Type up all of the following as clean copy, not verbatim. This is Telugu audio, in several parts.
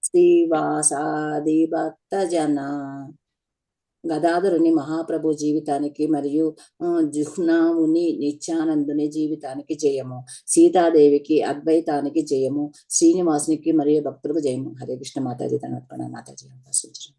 శ్రీవాసాది భక్త జన. గదాధరుని మహాప్రభు జీవితానికి మరియు జుహ్నాముని నిత్యానందుని జీవితానికి జయము. సీతాదేవికి అద్వైతానికి జయము. శ్రీనివాసునికి మరియు భక్తులకు జయము. హరే కృష్ణ. మాతాజీ తనర్పణ. మాతాజీ సూచన.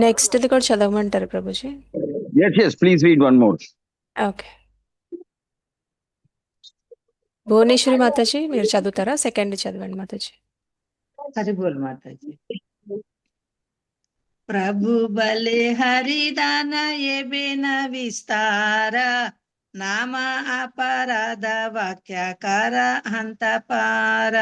నెక్స్ట్ ఇది కూడా చదవమంటారు Prabhuji? Yes, please read one more. Okay. Bhuvaneswari Mataji మీరు చదువుతారా? సెకండ్ చదవండి మాతాజీ. హరి బోల్ మాతాజీ. ప్రభు బలే హరిదాన ఏ బిన విస్తార నామ అపరాధ వాక్యకార హంతపార.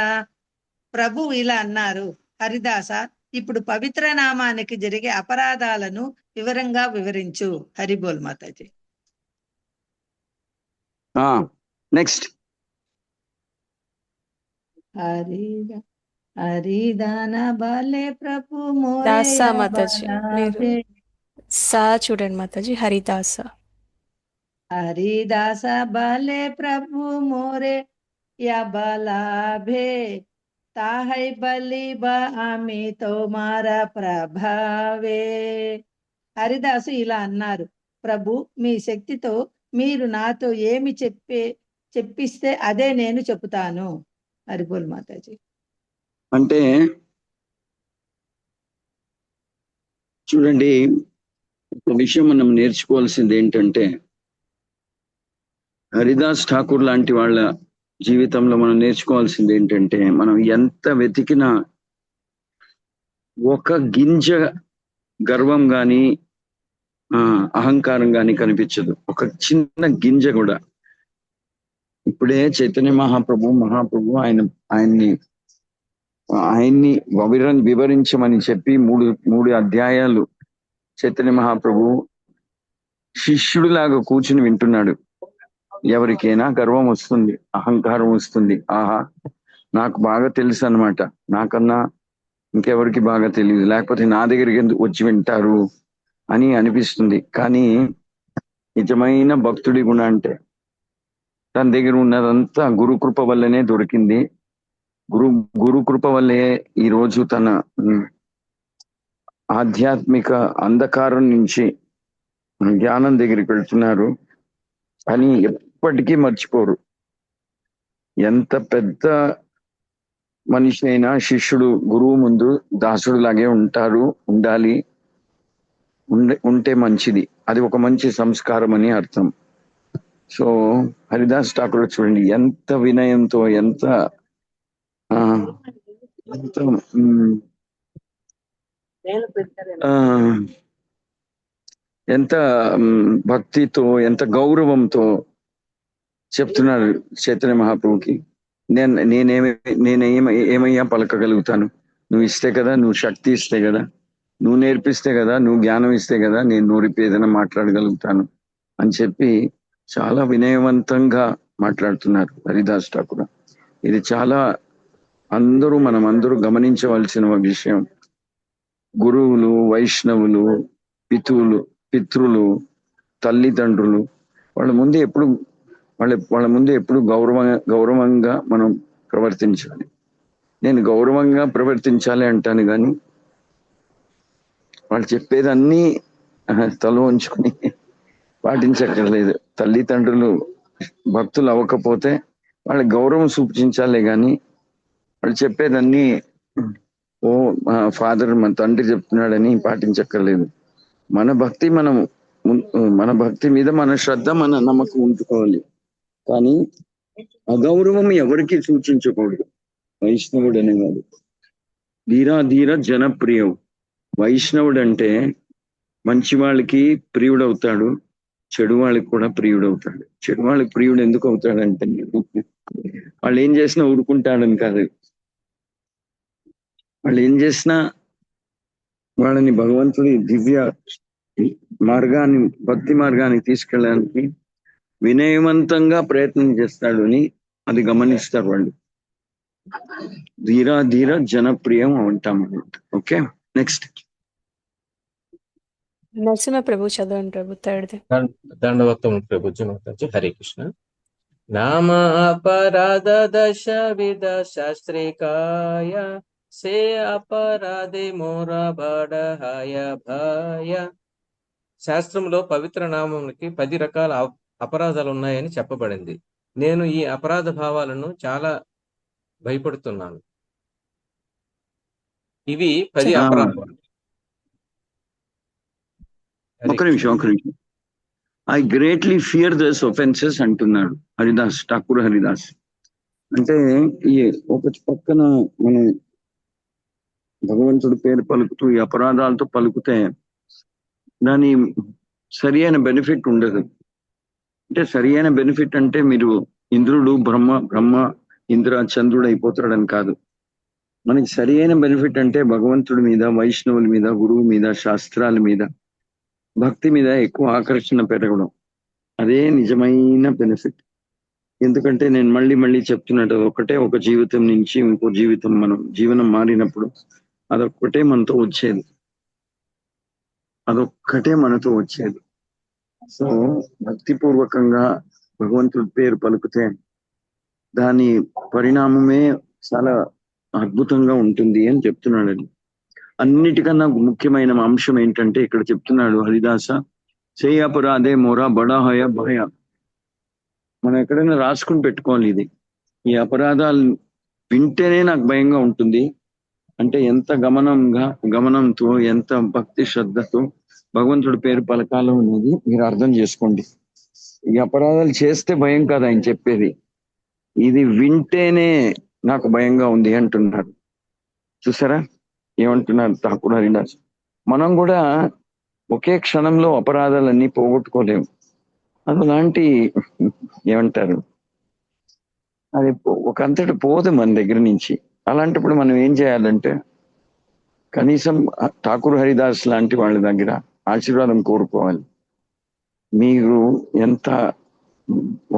ప్రభు ఇలా అన్నారు, హరిదాస ఇప్పుడు పవిత్ర నామానికి జరిగే అపరాధాలను వివరంగా వివరించు. హరిబోల్ మాతాజీ. నెక్స్ట్. హరిదాన బలే ప్రభు దాస మాతాజీ మీరు సా చూడండి మాతాజీ. హరిదాస. హరిదాస బలే ప్రభు మోరే యా బలాభే తాహై బలి బామి తోమార ప్రభావే. హరిదాసు ఇలా అన్నారు, ప్రభు మీ శక్తితో మీరు నాతో ఏమి చెప్పిస్తే అదే నేను చెప్తాను. హరిబోల్ మాతాజీ. అంటే చూడండి, ఒక విషయం మనం నేర్చుకోవాల్సింది ఏంటంటే, హరిదాస్ ఠాకూర్ లాంటి వాళ్ళ జీవితంలో మనం నేర్చుకోవాల్సింది ఏంటంటే, మనం ఎంత వెతికినా ఒక గింజ గర్వం కానీ అహంకారం కానీ కనిపించదు. ఒక చిన్న గింజ కూడా. ఇప్పుడే చైతన్య మహాప్రభు ఆయన్ని వివరించమని చెప్పి మూడు అధ్యాయాలు చైతన్య మహాప్రభు శిష్యుడిలాగా కూర్చుని వింటున్నాడు. ఎవరికైనా గర్వం వస్తుంది, అహంకారం వస్తుంది. ఆహా, నాకు బాగా తెలుసు అన్నమాట, నాకన్నా ఇంకెవరికి బాగా తెలియదు, లేకపోతే నా దగ్గరికి ఎందుకు వచ్చి వింటారు అని అనిపిస్తుంది. కానీ నిజమైన భక్తుడి గుణ అంటే తన దగ్గర ఉన్నదంతా గురుకృప వల్లనే దొరికింది. గురుకృప వల్లే ఈరోజు తన ఆధ్యాత్మిక అంధకారం నుంచి జ్ఞానం దగ్గరికి వెళ్తున్నారు అని ఎప్పటికీ మర్చిపోరు. ఎంత పెద్ద మనిషి అయినా శిష్యుడు గురువు ముందు దాసుడు లాగే ఉండాలి. ఉంటే మంచిది. అది ఒక మంచి సంస్కారం అని అర్థం. సో హరిదాస్ ఠాకూర్ చూడండి, ఎంత వినయంతో, ఎంత భక్తితో, ఎంత గౌరవంతో చెప్తున్నారు చైతన్య మహాప్రభుకి. నేనేమయ్యా పలకగలుగుతాను? నువ్వు ఇస్తే కదా, నువ్వు శక్తి ఇస్తే కదా, నువ్వు నేర్పిస్తే కదా, నువ్వు జ్ఞానం ఇస్తే కదా నేను నోరిపి ఏదైనా మాట్లాడగలుగుతాను అని చెప్పి చాలా వినయవంతంగా మాట్లాడుతున్నారు హరిదాస్ ఠాకూర్. ఇది చాలా మనమందరూ గమనించవలసిన విషయం. గురువులు, వైష్ణవులు, పితృలు, తల్లిదండ్రులు వాళ్ళ ముందు ఎప్పుడు గౌరవంగా మనం ప్రవర్తించాలి. నేను గౌరవంగా ప్రవర్తించాలి అంటాను, కానీ వాళ్ళు చెప్పేదన్నీ తల ఉంచుకొని పాటించక్కర్లేదు. తల్లిదండ్రులు భక్తులు అవ్వకపోతే వాళ్ళకి గౌరవం సూచించాలే కానీ వాళ్ళు చెప్పేదన్నీ ఫాదర్, మన తండ్రి చెప్తున్నాడని పాటించక్కర్లేదు. మన భక్తి మీద మన శ్రద్ధ, మన నమ్మకం ఉంచుకోవాలి. కానీ అగౌరవం ఎవరికి సూచించకూడదు. వైష్ణవుడు అనేవాడు ధీర జనప్రియం. వైష్ణవుడు అంటే మంచి వాళ్ళకి ప్రియుడవుతాడు, చెడు వాళ్ళకి కూడా ప్రియుడవుతాడు. చెడు వాళ్ళకి ప్రియుడు ఎందుకు అవుతాడంటే వాళ్ళు ఏం చేసినా ఊరుకుంటాడని కాదు, వాళ్ళు ఏం చేసినా వాళ్ళని భగవంతుడి మార్గాన్ని, భక్తి మార్గానికి తీసుకెళ్ళడానికి వినయవంతంగా ప్రయత్నం చేస్తాడు అని అది గమనిస్తారు వాళ్ళు. ధీరా ధీర జనప్రియం అంటాం అన్నమాట. Okay, next. నరసింహ ప్రభు చదవండి ప్రభు, థర్డ్ది. దండవత్వం ప్రభుజీ మాతాజీ. హరే కృష్ణ. నామ అపరాధ దశ విధ శాస్త్రికాయ సే అపరాధి మోర బడహాయ భయ. శాస్త్రంలో పవిత్ర నామమునికి 10 రకాల అపరాధాలు ఉన్నాయని చెప్పబడింది. నేను ఈ అపరాధ భావాలను చాలా భయపడుతున్నాను. ఇవి 10 ఆ, అపరాధాలు. ఒక నిమిషం. I greatly fear those offences అంటున్నాడు హరిదాస్, ఠాకూర్ హరిదాస్. అంటే ఈ ఒక పక్కన మనం భగవంతుడి పేరు పలుకుతూ ఈ అపరాధాలతో పలుకుతే దాని సరి అయిన బెనిఫిట్ ఉండదు. అంటే సరి అయిన బెనిఫిట్ అంటే మీరు ఇంద్రుడు బ్రహ్మ ఇంద్ర చంద్రుడు అయిపోతాడని కాదు. మనకి సరి అయిన బెనిఫిట్ అంటే భగవంతుడి మీద, వైష్ణవుల మీద, గురువు మీద, శాస్త్రాల మీద, భక్తి మీద ఎక్కువ ఆకర్షణ పెరగడం, అదే నిజమైన బెనిఫిట్. ఎందుకంటే నేను మళ్ళీ చెప్తున్నట్టు ఒక జీవితం నుంచి ఇంకో జీవితం, మనం జీవనం మారినప్పుడు అదొక్కటే మనతో వచ్చేది. సో భక్తిపూర్వకంగా భగవంతుడి పేరు పలుకుతే దాని పరిణామమే చాలా అద్భుతంగా ఉంటుంది అని చెప్తున్నాడు. అది అన్నిటికన్నా ముఖ్యమైన అంశం ఏంటంటే ఇక్కడ చెప్తున్నాడు హరిదాస, చేయ అపరాధే మోరా బడాహయ భయ. మనం ఎక్కడైనా రాసుకుని పెట్టుకోవాలి ఇది. ఈ అపరాధాలు వింటేనే నాకు భయంగా ఉంటుంది అంటే ఎంత గమనంతో, ఎంత భక్తి శ్రద్ధతో భగవంతుడి పేరు పలకాలో అనేది మీరు అర్థం చేసుకోండి. ఈ అపరాధాలు చేస్తే భయం కాదు ఆయన చెప్పేది, ఇది వింటేనే నాకు భయంగా ఉంది అంటున్నారు. చూసారా ఏమంటున్నారు ఠాకూర్ హరిదాస్? మనం కూడా ఒకే క్షణంలో అపరాధాలన్నీ పోగొట్టుకోలేము. అలాంటి ఏమంటారు, అది ఒకంతటి పోదు మన దగ్గర నుంచి. అలాంటప్పుడు మనం ఏం చేయాలంటే కనీసం ఠాకూర్ హరిదాస్ లాంటి వాళ్ళ దగ్గర ఆశీర్వాదం కోరుకోవాలి. మీరు ఎంత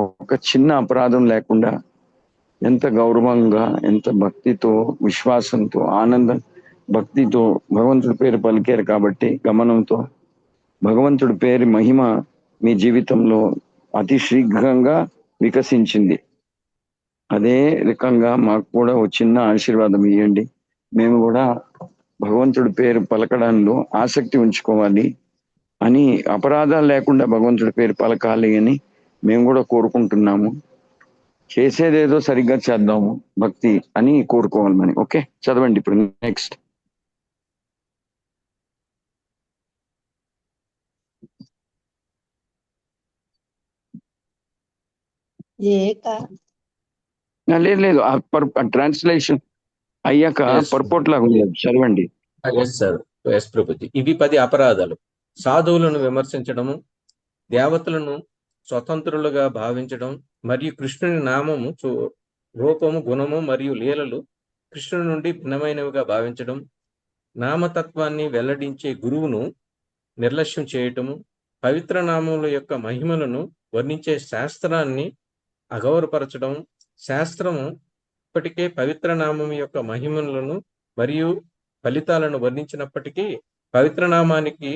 ఒక చిన్న అపరాధం లేకుండా ఎంత గౌరవంగా, ఎంత భక్తితో, విశ్వాసంతో, ఆనందం, భక్తితో భగవంతుడి పేరు పలికారు కాబట్టి గమనంతో భగవంతుడి పేరు మహిమ మీ జీవితంలో అతి శీఘ్రంగా వికసించింది. అదే రకంగా మాకు కూడా ఒక చిన్న ఆశీర్వాదం ఇవ్వండి. మేము కూడా భగవంతుడి పేరు పలకడంలో ఆసక్తి ఉంచుకోవాలి అని, అపరాధాలు లేకుండా భగవంతుడి పేరు పలకాలి అని మేము కూడా కోరుకుంటున్నాము. చేసేదేదో సరిగ్గా చేద్దాము భక్తి అని కోరుకోవాలి మనం. ఓకే, చదవండి ఇప్పుడు నెక్స్ట్. లేదు ట్రాన్స్లేషన్ అయ్యాక పర్పోర్ట్ లాగా ఉండదు, చదవండి. ఎస్ ప్రభుజీ. ఇవి 10 అపరాధాలు. సాధువులను విమర్శించడము, దేవతలను స్వతంత్రులుగా భావించడం, మరియు కృష్ణుని నామము, రూపము, గుణము మరియు లీలలు కృష్ణుని నుండి భిన్నమైనవిగా భావించడం, నామతత్వాన్ని వెల్లడించే గురువును నిర్లక్ష్యం చేయటము, పవిత్ర నామముల యొక్క మహిమలను వర్ణించే శాస్త్రాన్ని అగౌరవపరచడం. శాస్త్రము ఇప్పటికే పవిత్ర నామం యొక్క మహిమలను మరియు ఫలితాలను వర్ణించినప్పటికీ పవిత్ర నామానికి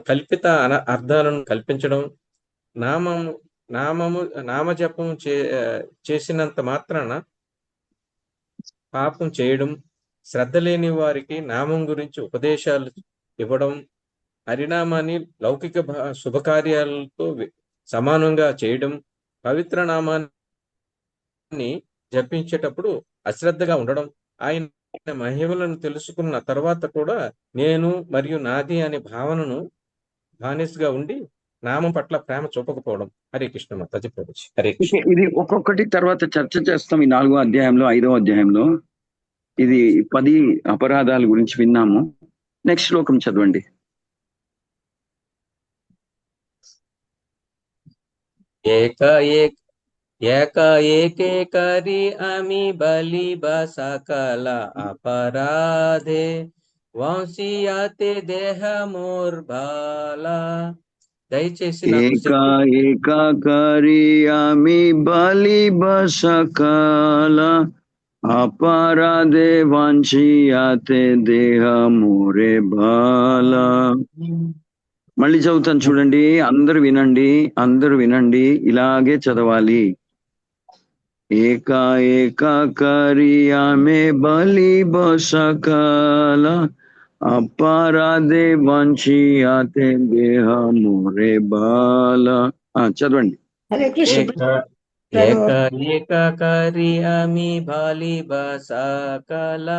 కల్పిత అర్థాలను కల్పించడం, నామజపం చేసినంత మాత్రాన పాపం చేయడం, శ్రద్ధ లేని వారికి నామం గురించి ఉపదేశాలు ఇవ్వడం, హరినామాన్ని లౌకిక శుభకార్యాలతో సమానంగా చేయడం, పవిత్ర నామాన్ని జపించేటప్పుడు అశ్రద్ధగా ఉండడం, ఆయన మహిమలను తెలుసుకున్న తర్వాత కూడా నేను మరియు నాది అనే భావనను బానిసగా ఉండి నామం పట్ల ప్రేమ చూపకపోవడం. హరే కృష్ణ మాతాజీ ప్రభుజీ. హరే కృష్ణ. ఇది ఒక్కొక్కటి తర్వాత చర్చ చేస్తాం. ఈ 4వ అధ్యాయంలో 5వ అధ్యాయంలో ఇది 10 అపరాధాల గురించి విన్నాము. నెక్స్ట్ శ్లోకం చదవండి. ఏకే కరి అమి బలి సకల అపరాధే వాంసి ఆతే దేహ మోర్ బాలా. దయచేసి నాకు ఏకా ఏకాకారియామి బలి బసకాల అపరాధే వాంఛియాతే దేహ మోరే బాల. మళ్ళీ చదువుతాను చూడండి, అందరు వినండి, ఇలాగే చదవాలి. ఏకా ఏకాకారియామి బలి బసకాల అపరాధే వంశీయాతే దేహ మోరే బాల. చదవండి. హరే కృష్ణ ఏక ఏకాకారియామి బాలి బసకాల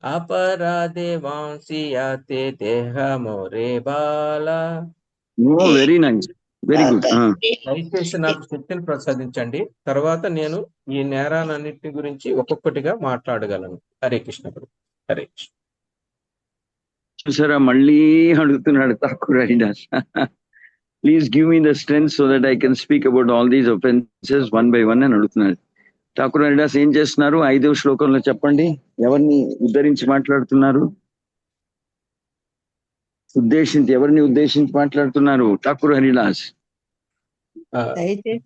అపరాధే వాంసియాతే దేహ మోరే బాల. Very nice, very good. దయచేసి నాకు శక్తిని ప్రసాదించండి. తర్వాత నేను ఈ నేరాలన్నింటి గురించి ఒక్కొక్కటిగా మాట్లాడగలను. హరే కృష్ణ ప్రభు. హరే కృష్ణ. చూసారా, మళ్ళీ అడుగుతున్నాడు Thakur Haridas. Please give me the strength so that I can speak about all these offences one by one అని అడుగుతున్నాడు. ఠాకూర్ హరిదాస్ ఏం చేస్తున్నారు? 5వ శ్లోకంలో చెప్పండి, ఎవరిని ఉద్ధరించి మాట్లాడుతున్నారు? ఎవరిని ఉద్దేశించి మాట్లాడుతున్నారు ఠాకూర్ హరిదాస్?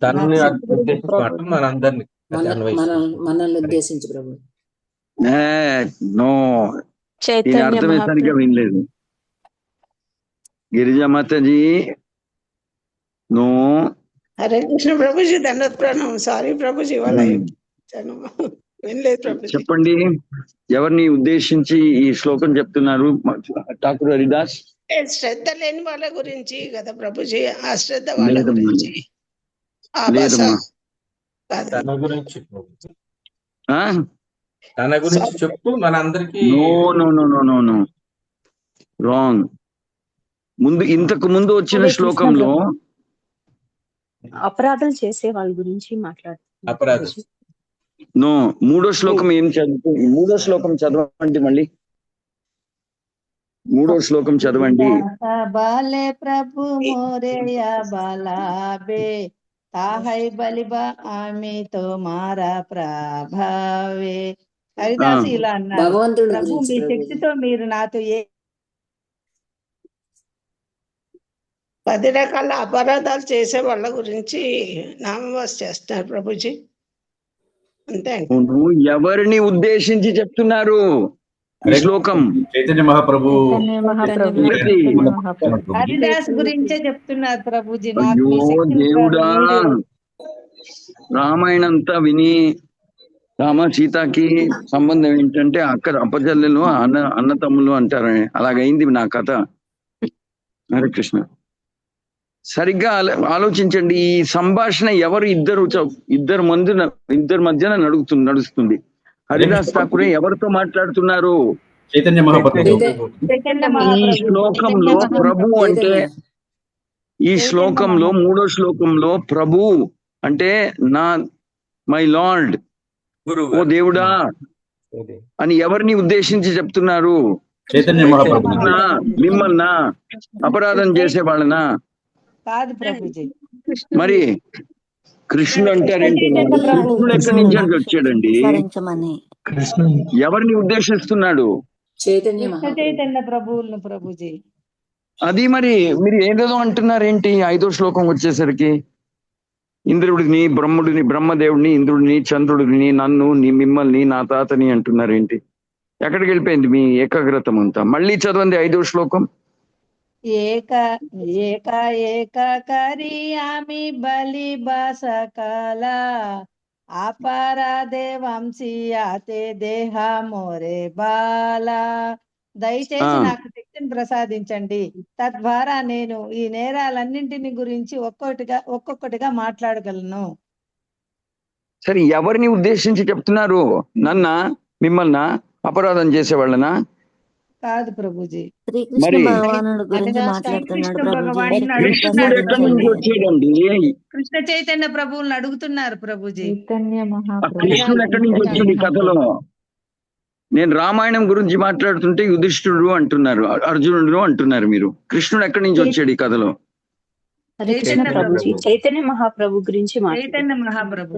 తనని ఉద్దేశించి మనందరినీ మనల్ని ఉద్దేశించి ప్రభు. నో, దీని అర్థమే సరిగ్గా వినలేదు. గిరిజామాతాజీ నో. హరే కృష్ణ ప్రభుజీ, దండోత్ ప్రణామం. సారీ ప్రభుజీ, వాళ్ళ వినలేదు ప్రభుజీ. చెప్పండి, ఎవరిని ఉద్దేశించి ఈ శ్లోకం చెప్తున్నారు ఠాకూర్ హరిదాస్? శ్రద్ధ లేని వాళ్ళ గురించి కదా ప్రభుజీ, ఆ శ్రద్ధ వాళ్ళ గురించి. తన గురించి చెప్పు మనందరికి. No, wrong. ఇంతకు ముందు వచ్చిన శ్లోకంలో అపరాధాలు చేసే వాళ్ళ గురించి మాట్లాడుతున్నారు. నో, 3వ శ్లోకం ఏం చదువుతుంది? 3వ శ్లోకం చదవండి, మళ్ళీ 3వ శ్లోకం చదవండి. బాలే ప్రభు మోరేయా బాలాబే తాహై బలిబా ఆమె తోమారా ప్రభావే. హరిదాస్ ఇలా అన్నారు, భగవంతుడు ప్రభు మీ శక్తితో మీరు నాతో 10 రకాల అపరాధాలు చేసే వాళ్ళ గురించి నామవాస్ చేస్తున్నారు ప్రభుజీ, అంతే. ఎవరిని ఉద్దేశించి చెప్తున్నారు ఈ శ్లోకం? చైతన్య మహాప్రభు హరిదాస్ గురించే చెప్తున్నారు ప్రభుజీ. దేవుడా, రామాయణంతా విని రామ సీతకి సంబంధం ఏంటంటే అక్కడ అప్పచెల్లెలు అన్నతమ్ములు అంటారని, అలాగైంది నా కథ. హరే కృష్ణ. సరిగ్గా ఆలోచించండి, ఈ సంభాషణ ఇద్దరు మధ్యన నడుస్తుంది. హరిదాస్ ఠాకూరే ఎవరితో మాట్లాడుతున్నారు? చైతన్య మహాప్రభు. ఈ శ్లోకంలో ప్రభు అంటే, ఈ శ్లోకంలో 3వ శ్లోకంలో ప్రభు అంటే మై లార్డ్, ఓ దేవుడా అని ఎవరిని ఉద్దేశించి చెప్తున్నారు? చైతన్య మహాప్రభు. మిమ్మల్నా? అపరాధం చేసే వాళ్ళనా? కాదు ప్రభుజీ. మరి కృష్ణుడు అంటారేంటి? కృష్ణుడు ఎక్కడి నుంచి వచ్చాడండి? ఎవరిని ఉద్దేశిస్తున్నాడు? చైతన్య ప్రభువులను ప్రభుజీ. అది మరి మీరు ఏదేదో అంటున్నారేంటి? 5వ శ్లోకం వచ్చేసరికి ఇంద్రుడిని, బ్రహ్మదేవుడిని, ఇంద్రుడిని, చంద్రుడిని, నన్ను, మిమ్మల్ని, నా తాతని అంటున్నారేంటి? ఎక్కడికి వెళ్ళిపోయింది మీ ఏకాగ్రతం అంతా? మళ్ళీ చదవండి 5వ శ్లోకం. ఏకాకరియామి బలి బసకాల అపరాధే వంశీయాతే దేహ మోరే బాల. దయచేసి నాకు శక్తిని ప్రసాదించండి, తద్వారా నేను ఈ నేరాలన్నింటిని గురించి ఒక్కొక్కటిగా మాట్లాడగలను. సరే, ఎవరిని ఉద్దేశించి చెప్తున్నారు? మిమ్మల్నా? అపరాధం చేసేవాళ్ళనా? కాదు ప్రభుజీ. మరి కృష్ణ చైతన్య ప్రభువులను అడుగుతున్నారు ప్రభుజీ. కృష్ణుడు ఎక్కడి నుంచి వచ్చింది కథలో? నేను రామాయణం గురించి మాట్లాడుతుంటే యుధిష్ఠిరుడు అంటున్నారు, అర్జునుడు అంటున్నారు మీరు. కృష్ణుడు ఎక్కడి నుంచి వచ్చాడు ఈ కథలో? చైతన్య మహాప్రభు గురించి. చైతన్య మహాప్రభు.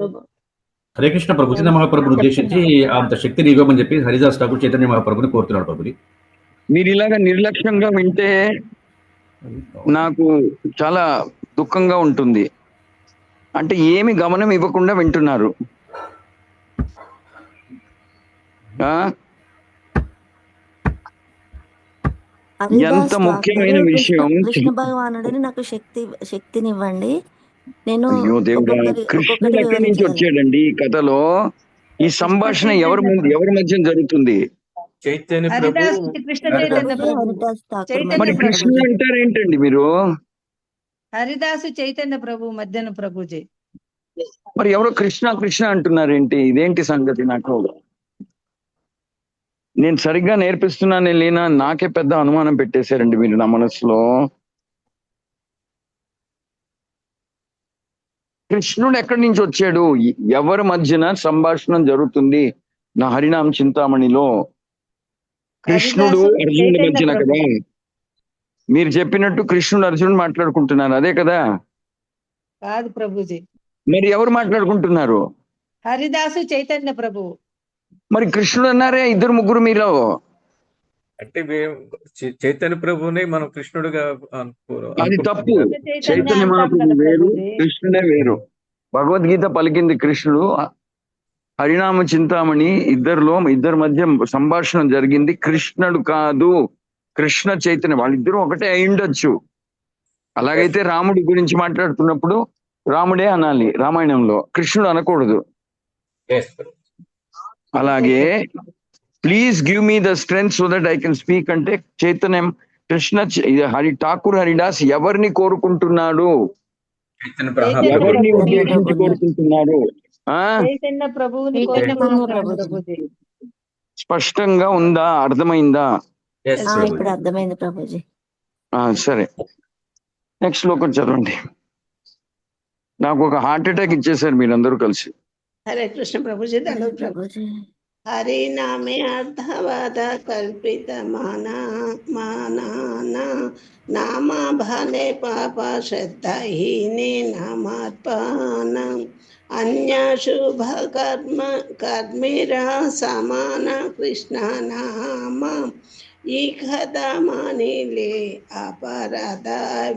హరే కృష్ణ ప్రభు. చైతన్య మహాప్రభుని ఉద్దేశించి అంత శక్తిని ఇవ్వమని చెప్పి హరిదాస్ ఠాకూర్ చైతన్య మహాప్రభుని కోరుతున్నాడు ప్రభుని. మీరు ఇలాగా నిర్లక్ష్యంగా వింటే నాకు చాలా దుఃఖంగా ఉంటుంది. అంటే ఏమి గమనం ఇవ్వకుండా వింటున్నారు. ఎంత ముఖ్యమైన విషయం. కృష్ణ భగవానుడిని నాకు శక్తినివ్వండి. నేను అయ్యో దేవుడా, కృష్ణుడు ఎక్కడి నుంచి వచ్చాడండి ఈ కథలో? ఈ సంభాషణ ఎవరి మధ్య జరుగుతుంది? చైతన్య ప్రభు. మరి కృష్ణుడు అంటారేంటండి మీరు? హరిదాసు చైతన్య ప్రభు మధ్యన ప్రభుజీ. మరి ఎవరో కృష్ణ కృష్ణ అంటున్నారేంటి? ఇదేంటి సంగతి? నాకు నేను సరిగ్గా నేర్పిస్తున్నాను లేనా నాకే పెద్ద అనుమానం పెట్టేశారండి మీరు నా మనసులో. కృష్ణుడు ఎక్కడి నుంచి వచ్చాడు? ఎవరి మధ్యన సంభాషణ జరుగుతుంది నా హరినామ చింతామణిలో? కృష్ణుడు అర్జునుడి మధ్యన కదా. మీరు చెప్పినట్టు కృష్ణుడు అర్జునుడు మాట్లాడుకుంటున్నారు, అదే కదా? కాదు ప్రభుజీ. మరి ఎవరు మాట్లాడుకుంటున్నారు? హరిదాసు చైతన్య ప్రభు. మరి కృష్ణుడు అన్నారే ఇద్దరు ముగ్గురు మీలో. అంటే చైతన్య ప్రభునే మనం కృష్ణుడుగా అది తప్పు. చైతన్య మహాప్రభు వేరు, కృష్ణుడే వేరు. భగవద్గీత పలికింది కృష్ణుడు. హరినామ చింతామణి ఇద్దరి మధ్య సంభాషణ జరిగింది. కృష్ణుడు కాదు, కృష్ణ చైతన్య. వాళ్ళిద్దరూ ఒకటే అయి ఉండొచ్చు. అలాగైతే రాముడి గురించి మాట్లాడుతున్నప్పుడు రాముడే అనాలి రామాయణంలో, కృష్ణుడు అనకూడదు. అలాగే please give me the strength so that I can speak అంటే చైతన్యం కృష్ణ ఠాకూర్ హరిదాస్ ఎవరిని కోరుకుంటున్నాడు? ఎవరిని ఉద్దేశించి కోరుకుంటున్నాడు? స్పష్టంగా ఉందా? అర్థమైందా? ఇప్పుడు అర్థమైంది ప్రభుజీ. సరే, నెక్స్ట్ శ్లోకం చదవండి. నాకు ఒక హార్ట్ అటాక్ ఇచ్చేసారు మీరందరూ కలిసి. హరే కృష్ణ ప్రభుజీ. ప్రభుజీ హరినామే అర్థవాద కల్పిత నామ భానే పాప శ్రద్ధహీనే నామార్పణ అన్య శుభ కర్మిరా సమాన కృష్ణ నామ ఈ కథమానిలే అపరాధ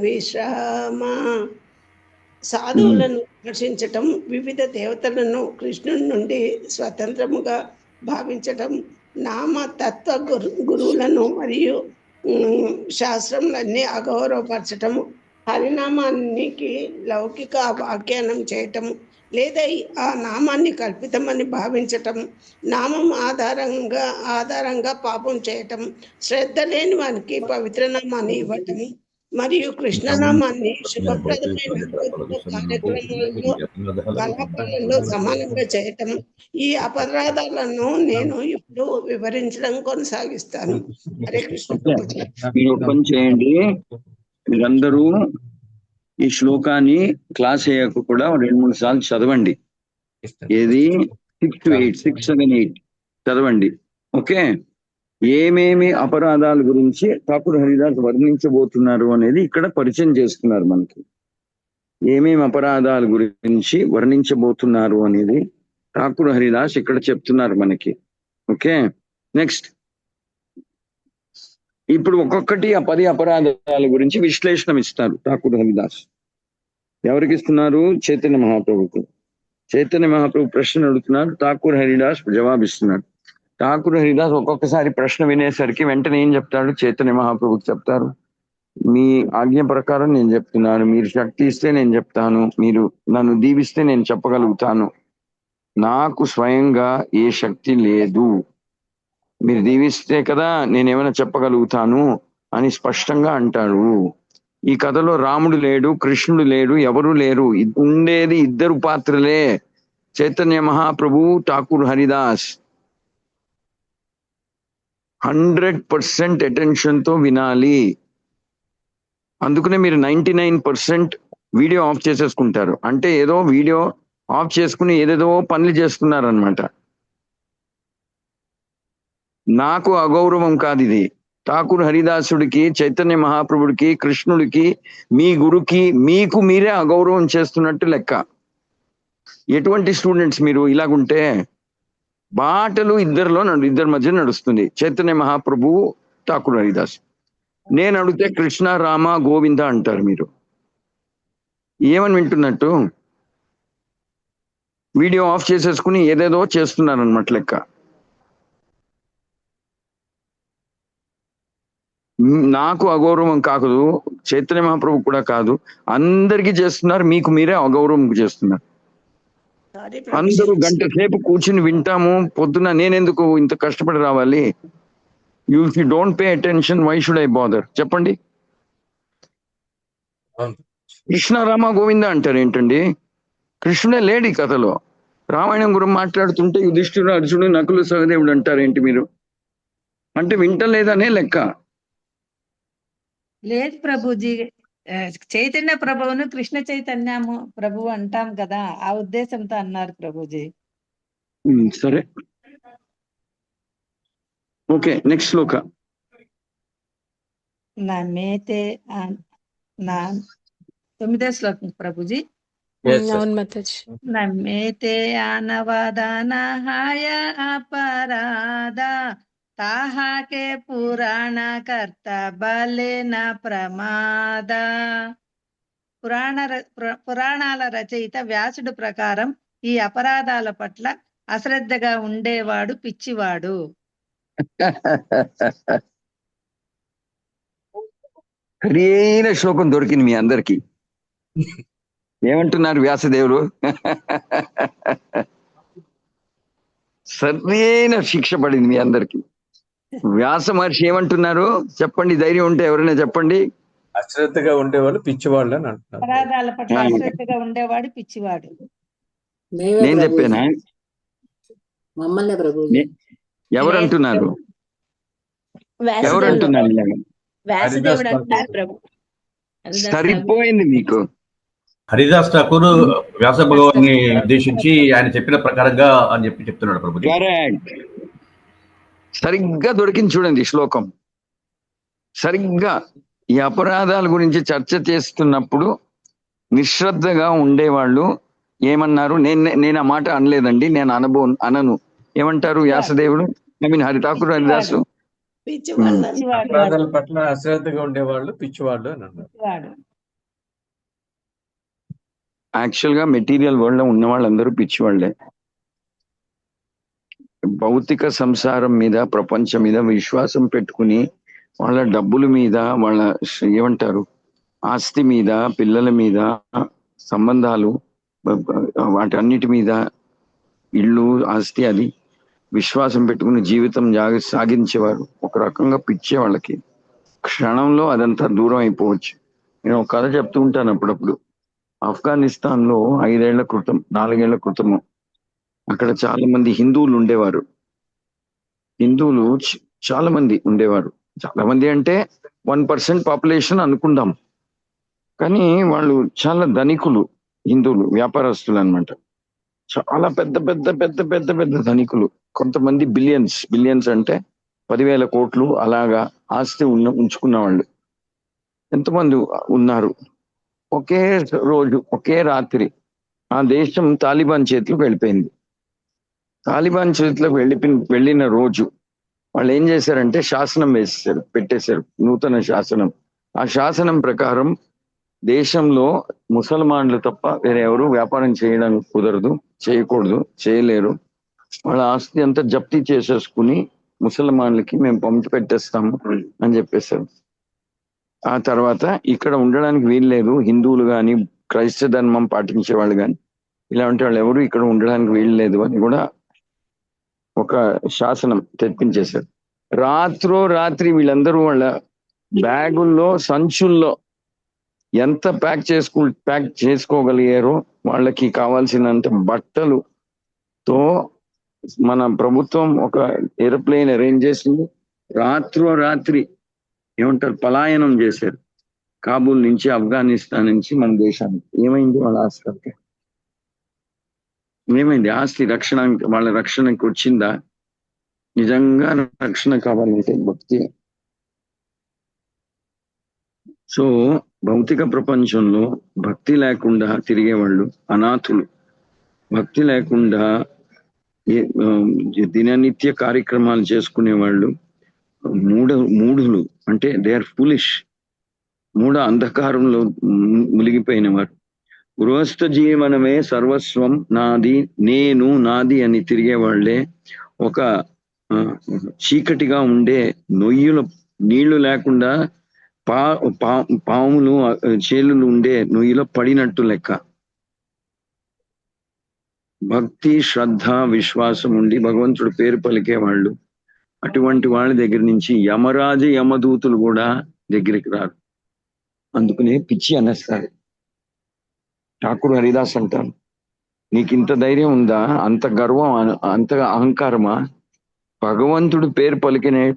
విశ్రామ. సాధువులను రక్షించటం, వివిధ దేవతలను కృష్ణుడి నుండి స్వతంత్రముగా భావించటం, నామ తత్వ గురువులను మరియు శాస్త్రములన్నీ అగౌరవపరచటము, హరినామానికి లౌకిక వ్యాఖ్యానం చేయటము లేదా ఆ నామాన్ని కల్పితమని భావించటం, నామం ఆధారంగా పాపం చేయటం, శ్రద్ధ లేని వానికి పవిత్ర నామాన్ని ఇవ్వటం మరియు కృష్ణనామాన్ని శుభప్రదమైన కలాపాలలో సమానంగా చేయటం, ఈ అపరాధాలను నేను ఇప్పుడు వివరించడం కొనసాగిస్తాను. హరే కృష్ణ. మీరు పని చేయండి, మీరందరూ ఈ శ్లోకాన్ని క్లాస్ అయ్యాక కూడా 2-3 సార్లు చదవండి. ఏది 6 to 8, 6, 7, 8 చదవండి. ఓకే, ఏమేమి అపరాధాల గురించి ఠాకూర్ హరిదాస్ వర్ణించబోతున్నారు అనేది ఇక్కడ పరిచయం చేస్తున్నారు మనకి. ఏమేమి అపరాధాల గురించి వర్ణించబోతున్నారు అనేది ఠాకూర్ హరిదాస్ ఇక్కడ చెప్తున్నారు మనకి. ఓకే, నెక్స్ట్ ఇప్పుడు ఒక్కొక్కటి ఆ 10 అపరాధాల గురించి విశ్లేషణ ఇస్తారు ఠాకూర్ హరిదాస్. ఎవరికి ఇస్తున్నారు? చైతన్య మహాప్రభుకు. చైతన్య మహాప్రభు ప్రశ్న అడుగుతున్నారు, ఠాకూర్ హరిదాస్ జవాబిస్తున్నాడు. ఠాకూర్ హరిదాస్ ఒక్కొక్కసారి ప్రశ్న వినేసరికి వెంటనే ఏం చెప్తాడు? చైతన్య మహాప్రభుకి చెప్తారు, మీ ఆజ్ఞ ప్రకారం నేను చెప్తున్నాను, మీరు శక్తి ఇస్తే నేను చెప్తాను, మీరు నన్ను దీవిస్తే నేను చెప్పగలుగుతాను, నాకు స్వయంగా ఏ శక్తి లేదు, మీరు దీవిస్తే కదా నేనేమైనా చెప్పగలుగుతాను అని స్పష్టంగా అంటాడు. ఈ కథలో రాముడు లేడు, కృష్ణుడు లేడు, ఎవరు లేరు, ఉండేది 2 పాత్రలే, చైతన్య మహాప్రభు, ఠాకూర్ హరిదాస్. 100% అటెన్షన్ తో వినాలి. అందుకనే మీరు 99% వీడియో ఆఫ్ చేసేసుకుంటారు. అంటే ఏదో వీడియో ఆఫ్ చేసుకుని ఏదేదో పనులు చేస్తున్నారనమాట. నాకు అగౌరవం కాదు ఇది. ఠాకూర్ హరిదాసుడికి, చైతన్య మహాప్రభుడికి, కృష్ణుడికి, మీ గురుకి, మీకు మీరే అగౌరవం చేస్తున్నట్టు లెక్క. ఎటువంటి స్టూడెంట్స్ మీరు ఇలాగుంటే? బాటలు ఇద్దరి మధ్య నడుస్తుంది. చైతన్య మహాప్రభు ఠాకూర్ హరిదాస్. నేను అడిగితే కృష్ణ రామ గోవింద అంటారు. మీరు ఏమని వింటున్నట్టు? వీడియో ఆఫ్ చేసేసుకుని ఏదేదో చేస్తున్నారు అన్నమాట లెక్క. నాకు అగౌరవం కాదు, చైతన్య మహాప్రభు కూడా కాదు, అందరికీ చేస్తున్నారు. మీకు మీరే అగౌరవం చేస్తున్నారు. అందరూ గంట సేపు కూర్చుని వింటాము. పొద్దున నేనెందుకు ఇంత కష్టపడి రావాలి? If you don't pay attention, why should I bother? చెప్పండి. కృష్ణ రామ గోవింద అంటారు ఏంటండి? కృష్ణుడే లేడు ఈ కథలో. రామాయణం గురించి మాట్లాడుతుంటే యుధిష్ఠిరుడు, అర్జునుడు, నకులు, సహదేవుడు అంటారేంటి మీరు? అంటే వింటలేదనే లెక్క. లేదు ప్రభుజీ, చైతన్య ప్రభువును కృష్ణ చైతన్యము ప్రభువు అంటాం కదా, ఆ ఉద్దేశంతో అన్నారు ప్రభుజీ. సరే, ఓకే. నెక్స్ట్ శ్లోక. నమేతే నా 9వ శ్లోకం ప్రభుజీ. అవును మాతాజీ. నమేతే ఆనవాదానహాయ అపరాధ తాహాకే పురాణ కర్త బలేన ప్రమాద. పురాణాల రచయిత వ్యాసుడు ప్రకారం ఈ అపరాధాల పట్ల అశ్రద్ధగా ఉండేవాడు పిచ్చివాడు. సరైన శ్లోకం దొరికింది మీ అందరికి. ఏమంటున్నారు వ్యాసదేవుడు? సరైన శిక్ష పడింది మీ అందరికి. వ్యాస మహర్షి ఏమంటున్నారు చెప్పండి, ధైర్యం ఉంటే ఎవరైనా చెప్పండి. అశ్రద్ధగా ఉండేవాళ్ళు పిచ్చివాళ్ళు అని అంటున్నారు. అపరాధాల పట్ల అశ్రద్ధగా ఉండేవాడు పిచ్చివాడు. నేను చెప్పానా? మమ్మల్ని ప్రభు ఎవరు అంటున్నారు? ఎవరు అంటున్నారు? వ్యాసదేవుడు అంటున్నారు ప్రభు. సరిపోయింది మీకు. హరిదాస్ ఠాకూర్ వ్యాస భగవాన్ని ఉద్దేశించి ఆయన చెప్పిన ప్రకారంగా అని చెప్తున్నాడు ప్రభు. కరెక్ట్. సరిగ్గా దొరికింది చూడండి శ్లోకం. సరిగ్గా ఈ అపరాధాల గురించి చర్చ చేస్తున్నప్పుడు నిశ్రద్ధగా ఉండేవాళ్ళు ఏమన్నారు? నేను ఆ మాట అనలేదండి, నేను అనను. ఏమంటారు వ్యాసదేవుడు, ఐ మీన్ ఠాకూర్ హరిదాసు? అపరాధాల పట్ల అశ్రద్ధగా ఉండేవాళ్ళు పిచ్చివాళ్ళు అని అన్నారు. యాక్చువల్ గా మెటీరియల్ వరల్డ్ లో ఉన్న వాళ్ళందరూ పిచ్చివాళ్లే. భౌతిక సంసారం మీద, ప్రపంచం మీద విశ్వాసం పెట్టుకుని వాళ్ళ డబ్బుల మీద, వాళ్ళ ఏమంటారు ఆస్తి మీద, పిల్లల మీద, సంబంధాలు, వాటన్నిటి మీద, ఇళ్ళు, ఆస్తి, అది విశ్వాసం పెట్టుకుని జీవితం సాగించేవారు ఒక రకంగా పిచ్చే. వాళ్ళకి క్షణంలో అదంతా దూరం అయిపోవచ్చు. నేను ఒక కథ చెప్తూ ఉంటాను అప్పుడప్పుడు. ఆఫ్ఘనిస్తాన్ లో 5 ఏళ్ల క్రితం, 4 ఏళ్ల క్రితము అక్కడ చాలా మంది హిందువులు ఉండేవారు. హిందువులు చాలా మంది ఉండేవారు. చాలా మంది అంటే 1% పాపులేషన్ అనుకుందాం. కానీ వాళ్ళు చాలా ధనికులు, హిందువులు, వ్యాపారస్తులు అన్నమాట. చాలా పెద్ద పెద్ద పెద్ద పెద్ద పెద్ద ధనికులు. కొంతమంది బిలియన్స్ అంటే 10,000 కోట్లు అలాగా ఆస్తి ఉంచుకున్న వాళ్ళు ఎంతమంది ఉన్నారు. ఒకే రోజు, ఒకే రాత్రి ఆ దేశం తాలిబాన్ చేతిలోకి వెళ్ళిపోయింది. తాలిబాన్ చేతిలోకి వెళ్ళిన రోజు వాళ్ళు ఏం చేశారంటే శాసనం పెట్టేశారు, నూతన శాసనం. ఆ శాసనం ప్రకారం దేశంలో ముసల్మాన్లు తప్ప వేరే ఎవరు వ్యాపారం చేయడానికి కుదరదు, చేయకూడదు, చేయలేరు. వాళ్ళ ఆస్తి అంతా జప్తీ చేసేసుకుని ముసల్మాన్లకి మేము పంపి పెట్టేస్తాము అని చెప్పేశారు. ఆ తర్వాత ఇక్కడ ఉండడానికి వీల్లేదు, హిందువులు కానీ క్రైస్తవ ధర్మం పాటించే వాళ్ళు కానీ ఇలాంటి వాళ్ళు ఎవరు ఇక్కడ ఉండడానికి వీల్లేదు అని కూడా ఒక శాసనం తెప్పించేశారు. రాత్రి వీళ్ళందరూ వాళ్ళ బ్యాగుల్లో, సంచుల్లో ఎంత ప్యాక్ చేసుకోగలిగారో వాళ్ళకి కావాల్సినంత బట్టలుతో మన ప్రభుత్వం ఒక ఏరోప్లేన్ అరేంజ్ చేసింది. రాత్రి ఏమంటారు పలాయనం చేశారు కాబూల్ నుంచి, ఆఫ్ఘనిస్తాన్ నుంచి మన దేశానికి. ఏమైంది వాళ్ళ ఆస్తి? ఏమైంది ఆస్తి? వాళ్ళ రక్షణకి వచ్చిందా? నిజంగా రక్షణ కావాలంటే భక్తి. సో భౌతిక ప్రపంచంలో భక్తి లేకుండా తిరిగేవాళ్ళు అనాథులు. భక్తి లేకుండా దిననిత్య కార్యక్రమాలు చేసుకునేవాళ్ళు మూఢులు అంటే దే ఆర్ ఫులిష్, మూఢ అంధకారంలో మునిగిపోయిన వారు. గృహస్థ జీవనమే సర్వస్వం నాది, నేను నాది అని తిరిగే వాళ్ళే ఒక చీకటిగా ఉండే నొయ్యుల, నీళ్లు లేకుండా పాములు చేలులు ఉండే నొయ్యిలో పడినట్టు లెక్క. భక్తి, శ్రద్ధ, విశ్వాసం ఉండి భగవంతుడు పేరు పలికే వాళ్ళు, అటువంటి వాళ్ళ దగ్గర నుంచి యమరాజు యమదూతులు కూడా దగ్గరికి రారు. అందుకనే పిచ్చి అనేస్తారు. ఠాకూర్ హరిదాస్ అంటారు, నీకు ఇంత ధైర్యం ఉందా, అంత గర్వం, అంత అహంకారమా? భగవంతుడు పేరు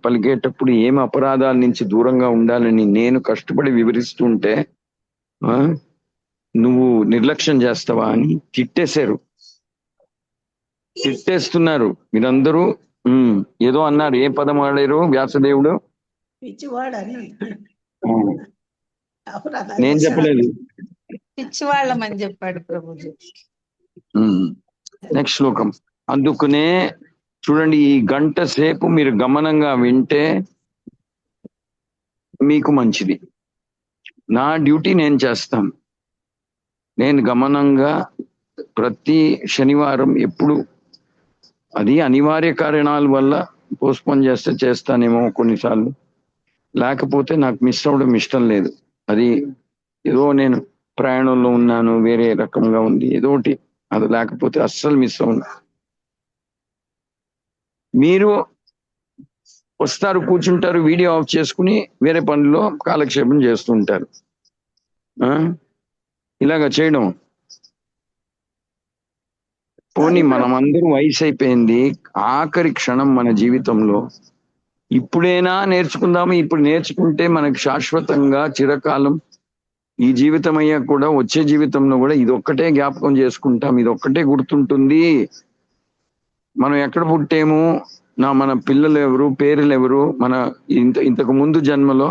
పలికేటప్పుడు ఏం అపరాధాల నుంచి దూరంగా ఉండాలని నేను కష్టపడి వివరిస్తుంటే నువ్వు నిర్లక్ష్యం చేస్తావా అని తిట్టేస్తున్నారు మీరందరూ. ఏదో అన్నారు, ఏ పదం వాడారు వ్యాసదేవుడు? నేను చెప్పలేదు, పిచ్చివాళ్ళమని చెప్పాడు ప్రభుజీ. నెక్స్ట్ శ్లోకం. అందుకనే చూడండి, ఈ గంట సేపు మీరు గమనంగా వింటే మీకు మంచిది. నా డ్యూటీ నేను చేస్తాను. నేను గమనంగా ప్రతి శనివారం, ఎప్పుడు అది అనివార్య కారణాల వల్ల పోస్ట్పోన్ చేస్తానేమో కొన్నిసార్లు, లేకపోతే నాకు మిస్ అవ్వడం ఇష్టం లేదు. అది ఏదో నేను ప్రయాణంలో ఉన్నాను, వేరే రకంగా ఉంది, ఏదోటి, అది లేకపోతే అస్సలు మిస్ అవ్వను. మీరు వస్తారు, కూర్చుంటారు, వీడియో ఆఫ్ చేసుకుని వేరే పనుల్లో కాలక్షేపం చేస్తుంటారు. ఇలాగా చేయడం పోనీ, మనమందరూ వయసు అయిపోయింది, ఆఖరి క్షణం మన జీవితంలో, ఇప్పుడైనా నేర్చుకుందాము. ఇప్పుడు నేర్చుకుంటే మనకు శాశ్వతంగా చిరకాలం, ఈ జీవితం అయ్యాక కూడా వచ్చే జీవితంలో కూడా ఇదొక్కటే జ్ఞాపకం చేసుకుంటాం, ఇదొక్కటే గుర్తుంటుంది. మనం ఎక్కడ పుట్టాము, మన పిల్లలు ఎవరు, పేర్లు ఎవరు, మన ఇంతకు ముందు జన్మలో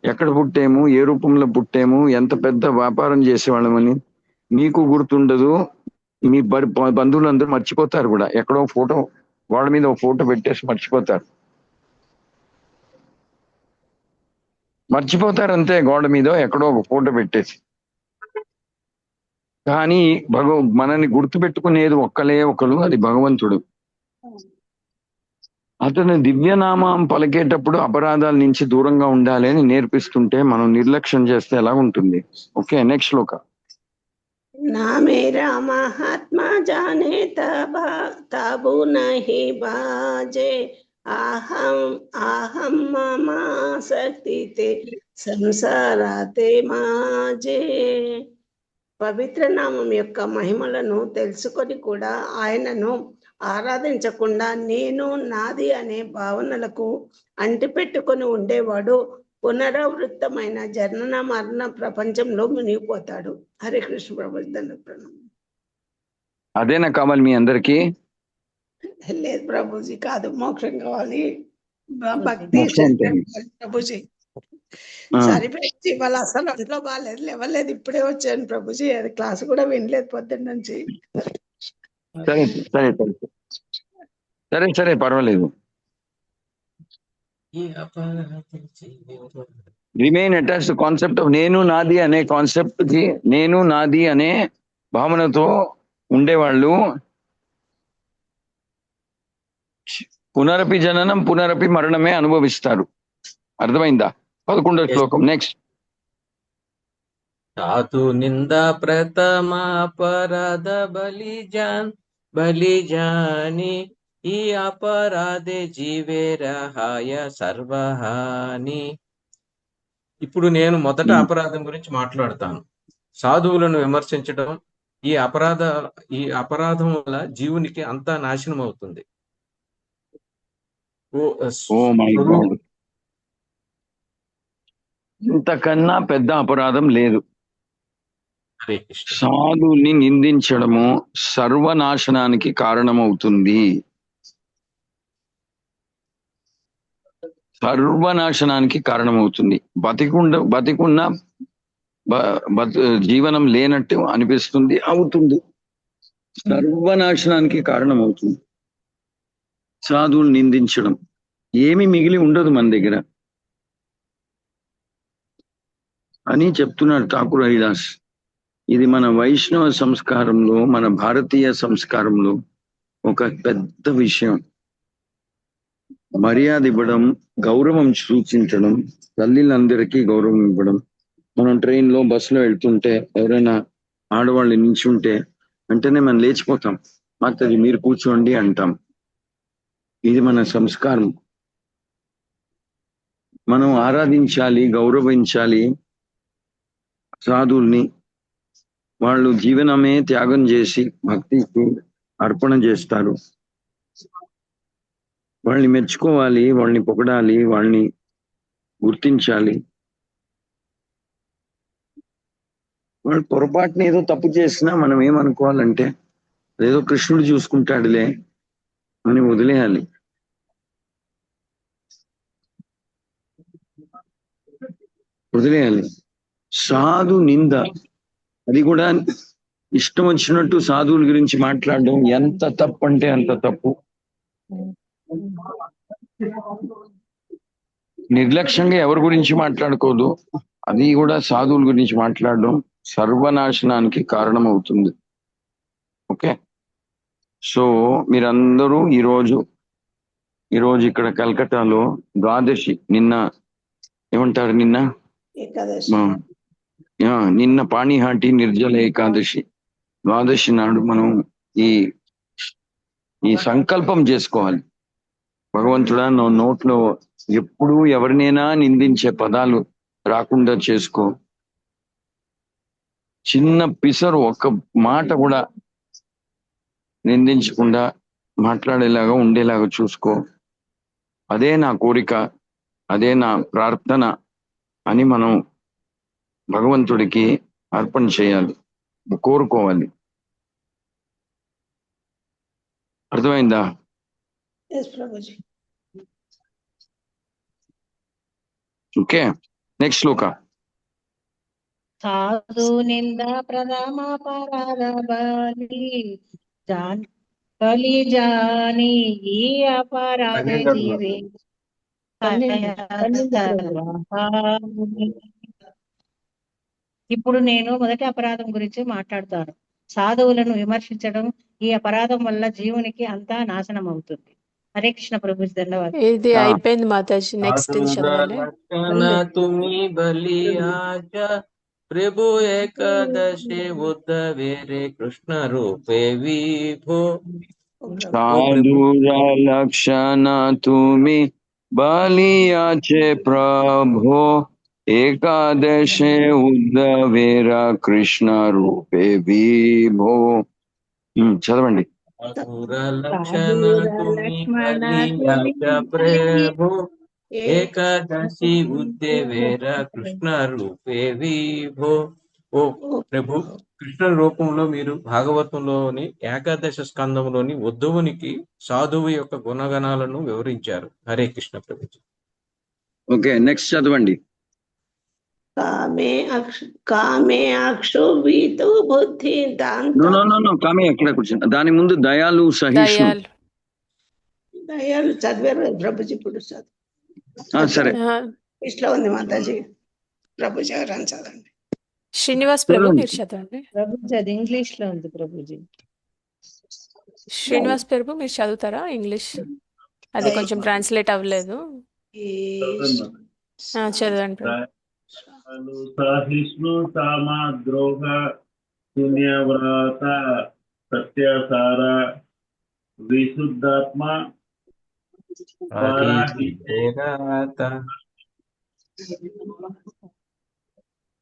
ఎక్కడ పుట్టాము, ఏ రూపంలో పుట్టాము, ఎంత పెద్ద వ్యాపారం చేసేవాళ్ళమని మీకు గుర్తుండదు. మీ బంధువులందరూ మర్చిపోతారు కూడా. ఎక్కడో ఫోటో, వాళ్ళ మీద ఒక ఫోటో పెట్టేసి మర్చిపోతారు అంతే, గోడ మీద ఎక్కడో ఒక ఫోటో పెట్టేసి. కానీ మనల్ని గుర్తుపెట్టుకునేది ఒకరు, అది భగవంతుడు. అతను దివ్యనామం పలికేటప్పుడు అపరాధాల నుంచి దూరంగా ఉండాలి అని నేర్పిస్తుంటే మనం నిర్లక్ష్యం చేస్తే ఎలా ఉంటుంది? ఓకే, నెక్స్ట్ శ్లోక. నా మేరా మహాత్మా జానే తబు నహి బాజే, అహం మమాసక్తి సంసారాతే మాజే. పవిత్ర నామం యొక్క మహిమలను తెలుసుకొని కూడా ఆయనను ఆరాధించకుండా నేను నాది అనే భావనలకు అంటిపెట్టుకొని ఉండేవాడు పునరావృత్తమైన జనన మరణ ప్రపంచంలో మునిగిపోతాడు. హరే కృష్ణ ప్రభుజీ, ప్రణామం. అదేనా కావాలి మీ అందరికి? లేదు ప్రభుజీ, కాదు, మోక్షం కావాలి, భక్తి ప్రభుజీ. సరిపోయింది, ఇవాళ అసలు ఒంట్లో బాగాలేదు, లేవలేదు, ఇప్పుడే వచ్చాను ప్రభుజీ. అది క్లాస్ కూడా వినలేదు పొద్దున్న నుంచి. సరే పర్వాలేదు. Remain attach to concept of నేను నాది అనే కాన్సెప్ట్ కి, నేను నాది అనే భావనతో ఉండేవాళ్ళు పునరపి జననం పునరపి మరణమే అనుభవిస్తారు. అర్థమైందా? 11వ శ్లోకం. నెక్స్ట్. సాధు నిందా ప్రథమాపరాధ బలిజాని ఈ అపరాధే జీవేరహాయ సర్వహాని. ఇప్పుడు నేను మొదట అపరాధం గురించి మాట్లాడతాను. సాధువులను విమర్శించడం, ఈ అపరాధం వల్ల జీవునికి అంతా నాశనం అవుతుంది. ఇంతకన్నా పెద్ద అపరాధం లేదు. సాధువుల్ని నిందించడము సర్వనాశనానికి కారణమవుతుంది. బతికున్న జీవనం లేనట్టు అనిపిస్తుంది, అవుతుంది, సర్వనాశనానికి కారణమవుతుంది సాధువులు నిందించడం. ఏమి మిగిలి ఉండదు మన దగ్గర అని చెప్తున్నాడు ఠాకూర్ హరిదాస్. ఇది మన వైష్ణవ సంస్కారంలో, మన భారతీయ సంస్కారంలో ఒక పెద్ద విషయం. మర్యాద ఇవ్వడం, గౌరవం సూచించడం, తల్లిలందరికీ గౌరవం ఇవ్వడం. మనం ట్రైన్లో బస్సులో వెళ్తుంటే ఎవరైనా ఆడవాళ్ళు నించుంటే వెంటనే మనం లేచిపోతాం, మాతది మీరు కూర్చోండి అంటాం. ఇది మన సంస్కారం. మనం ఆరాధించాలి, గౌరవించాలి సాధువుల్ని. వాళ్ళు జీవనమే త్యాగం చేసి భక్తికి అర్పణ చేస్తారు. వాళ్ళని మెచ్చుకోవాలి, వాళ్ళని పొగడాలి, వాళ్ళని గుర్తించాలి. వాళ్ళు పొరపాటున ఏదో తప్పు చేసినా మనం ఏమనుకోవాలంటే ఏదో కృష్ణుడు చూసుకుంటాడులే అని వదిలేయాలి. సాధు నింద, అది కూడా ఇష్టం వచ్చినట్టు సాధువుల గురించి మాట్లాడడం ఎంత తప్పు అంటే అంత తప్పు. నిర్లక్ష్యంగా ఎవరి గురించి మాట్లాడుకోదు, అది కూడా సాధువుల గురించి మాట్లాడడం సర్వనాశనానికి కారణం అవుతుంది. ఓకే, సో మీరందరూ ఈరోజు ఇక్కడ కలకత్తాలో ద్వాదశి, నిన్న ఏమంటారు, నిన్న పాణిహాటి నిర్జల ఏకాదశి, ద్వాదశి నాడు మనం ఈ సంకల్పం చేసుకోవాలి. భగవంతుడా, నా నోట్లో ఎప్పుడూ ఎవరినైనా నిందించే పదాలు రాకుండా చేసుకో, చిన్న పిసరు ఒక్క మాట కూడా నిందించకుండా మాట్లాడేలాగా ఉండేలాగా చూసుకో. అదే నా కోరిక, అదే నా ప్రార్థన అని మనం భగవంతుడికి అర్పణ చేయాలి, కోరుకోవాలి. అర్థమైందా? ఓకే, నెక్స్ట్ శ్లోక. సాధు నింద ప్రథమాపరాధ బలి బలి జాని ఈ అపరాధ జీవే ఇప్పుడు నేను మొదటి అపరాధం గురించి మాట్లాడతాను. సాధువులను విమర్శించడం, ఈ అపరాధం వల్ల జీవునికి అంతా నాశనం అవుతుంది. హరే కృష్ణ ప్రభుజీ, ధన్యవాదాలు. ఇది అయిపోయింది మాతాజీ, నెక్స్ట్ చదవాలి. తుమి బలి ఆచ ప్రభు ఏకాదశి ఉద్ధవేరే కృష్ణ రూపే విభో. సాధుర లక్షణ తుమి బలి ఆచే ప్రభో ఏకాదశే ఉద్ధవేర కృష్ణ రూపే విభో. చదవండి. సాధుర లక్షణ తుమి బలి ఆచ ప్రభో ఏకాదశి ఉద్ధవేర కృష్ణ రూపే విభో. ఓ ప్రభు, కృష్ణ రూపంలో మీరు భాగవతంలోని ఏకాదశ స్కందంలోని ఉద్ధవునికి సాధువు యొక్క గుణగణాలను వివరించారు. హరే కృష్ణ ప్రభుజీ. ఓకే, నెక్స్ట్ చదవండి. కామే అక్షోభితో బుద్ధి కామే ఎక్కడ కూర్చున్నా, దాని ముందు దయాలు సహిష్ణు. దయాలు చదివారు ప్రభుజీ, ఇప్పుడు సరే ఇట్లా ఉంది మాతాజీ. ప్రభుజీ ఎవరైనా చదవండి. శ్రీనివాస్ ప్రభు మీరు చదవండి. ప్రభుజీ అది ఇంగ్లీష్ లో ఉంది ప్రభుజీ. శ్రీనివాస్ ప్రభు మీరు చదువుతారా ఇంగ్లీష్? అది కొంచెం ట్రాన్స్లేట్ అవ్వలేదు. చదవండి. సహిష్ణు సామద్రోహ శూన్యవ్రత సత్యసార విశుద్ధాత్మ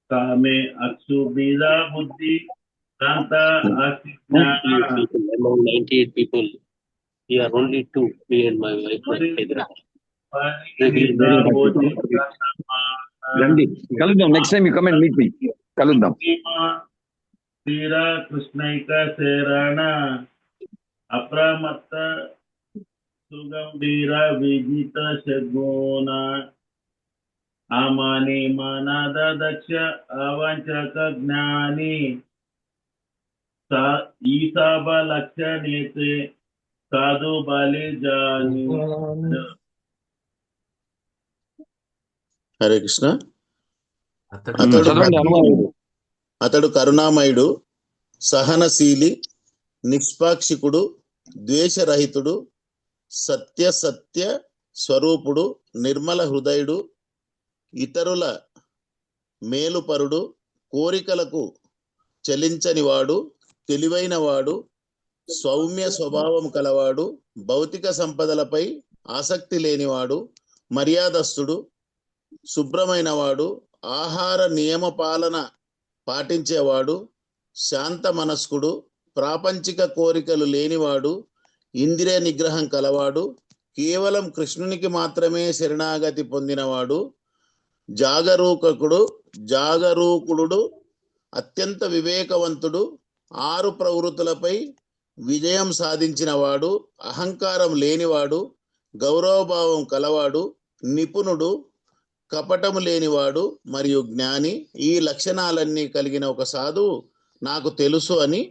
కామే అక్షుభిదా బుద్ధి కాంత among 98 people, we are only two, me and my wife were Hyderabad. రండి కలుద్దాం, next time you come and meet me, కలుద్దాం. శ్రీరా కృష్ణైక శరణ అప్రమత్త సుగంభీర విజిత షడ్గుణ ఆమాని మానద దక్ష అవంచక జ్ఞాని ఈశాబ లక్ష నేతే సాధు బలి జాని. హరే కృష్ణ. చదవండి అనుమానుడు. అతడు కరుణామయుడు, సహనశీలి, నిష్పాక్షికుడు, ద్వేషరహితుడు, సత్య స్వరూపుడు, నిర్మల హృదయుడు, ఇతరుల మేలుపరుడు, కోరికలకు చలించనివాడు, తెలివైనవాడు, సౌమ్య స్వభావం కలవాడు, భౌతిక సంపదలపై ఆసక్తి లేనివాడు, మర్యాదస్తుడు, శుభ్రమైనవాడు, ఆహార నియమ పాలన పాటించేవాడు, శాంత మనస్కుడు, ప్రాపంచిక కోరికలు లేనివాడు, ఇంద్రియ నిగ్రహం కలవాడు, కేవలం కృష్ణునికి మాత్రమే శరణాగతి పొందినవాడు, జాగరూకుడు, అత్యంత వివేకవంతుడు, 6 ప్రవృత్తులపై విజయం సాధించినవాడు, అహంకారం లేనివాడు, గౌరవభావం కలవాడు, నిపుణుడు, కపటము లేనివాడు మరియు జ్ఞాని. ఈ లక్షణాలన్నీ కలిగిన ఒక సాధువు నాకు తెలుసు అని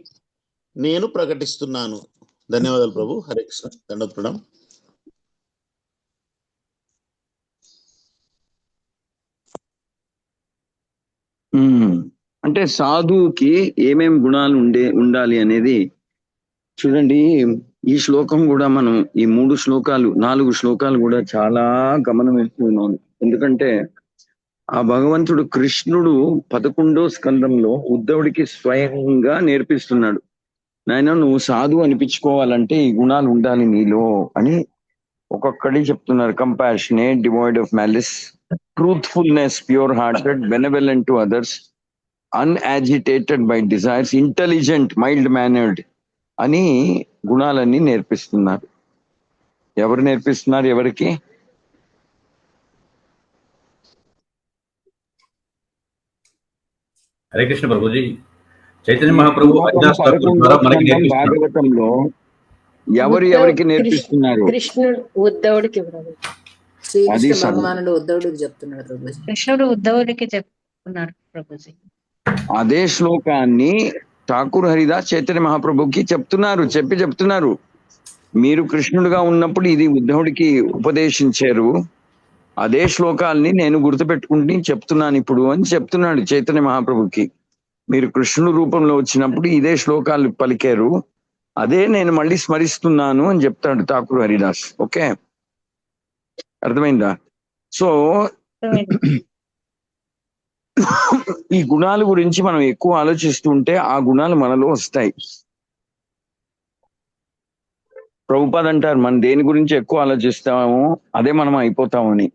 నేను ప్రకటిస్తున్నాను. ధన్యవాదాలు ప్రభు. హరే కృష్ణ. దండోత్ ప్రణామం. అంటే సాధువుకి ఏమేం గుణాలు ఉండాలి అనేది చూడండి. ఈ శ్లోకం కూడా మనం ఈ 4 శ్లోకాలు కూడా చాలా గమనం వేస్తున్నాం. ఎందుకంటే ఆ భగవంతుడు కృష్ణుడు 11వ స్కందంలో ఉద్ధవుడికి స్వయంగా నేర్పిస్తున్నాడు. నాయన నువ్వు సాధువు అనిపించుకోవాలంటే ఈ గుణాలు ఉండాలి నీలో అని ఒక్కొక్కడి చెప్తున్నారు. Compassionate, devoid of malice, truthfulness, pure hearted, benevolent to others, unagitated by desires, intelligent, mild mannered అని గుణాలన్నీ నేర్పిస్తున్నారు. ఎవరు నేర్పిస్తున్నారు? ఎవరికి? హరే కృష్ణ ప్రభుజీ. చైతన్య మహాప్రభు భాగవతంలో ఎవరికి నేర్పిస్తున్నారు? కృష్ణుడు ఉద్ధవుడికి. శ్రీకృష్ణ భగవానుడు ఉద్ధవుడికి చెప్తున్నాడు ప్రభుజీ. కృష్ణుడు ఉద్ధవుడికి చెప్తున్నాడు ప్రభుజీ. అదే శ్లోకాన్ని ఠాకూర్ హరిదాస్ చైతన్య మహాప్రభుకి చెప్తున్నారు. మీరు కృష్ణుడుగా ఉన్నప్పుడు ఇది ఉద్ధవుడికి ఉపదేశించారు. అదే శ్లోకాల్ని నేను గుర్తుపెట్టుకుంటే చెప్తున్నాను ఇప్పుడు అని చెప్తున్నాడు చైతన్య మహాప్రభుకి. మీరు కృష్ణుడు రూపంలో వచ్చినప్పుడు ఇదే శ్లోకాలు పలికారు, అదే నేను మళ్ళీ స్మరిస్తున్నాను అని చెప్తాడు ఠాకూర్ హరిదాస్. ఓకే, అర్థమైందా? సో ఈ గుణాల గురించి మనం ఎక్కువ ఆలోచిస్తుంటే ఆ గుణాలు మనలో వస్తాయి. ప్రభుపాద్ అంటారు, మనం దేని గురించి ఎక్కువ ఆలోచిస్తామో అదే మనం అయిపోతామని.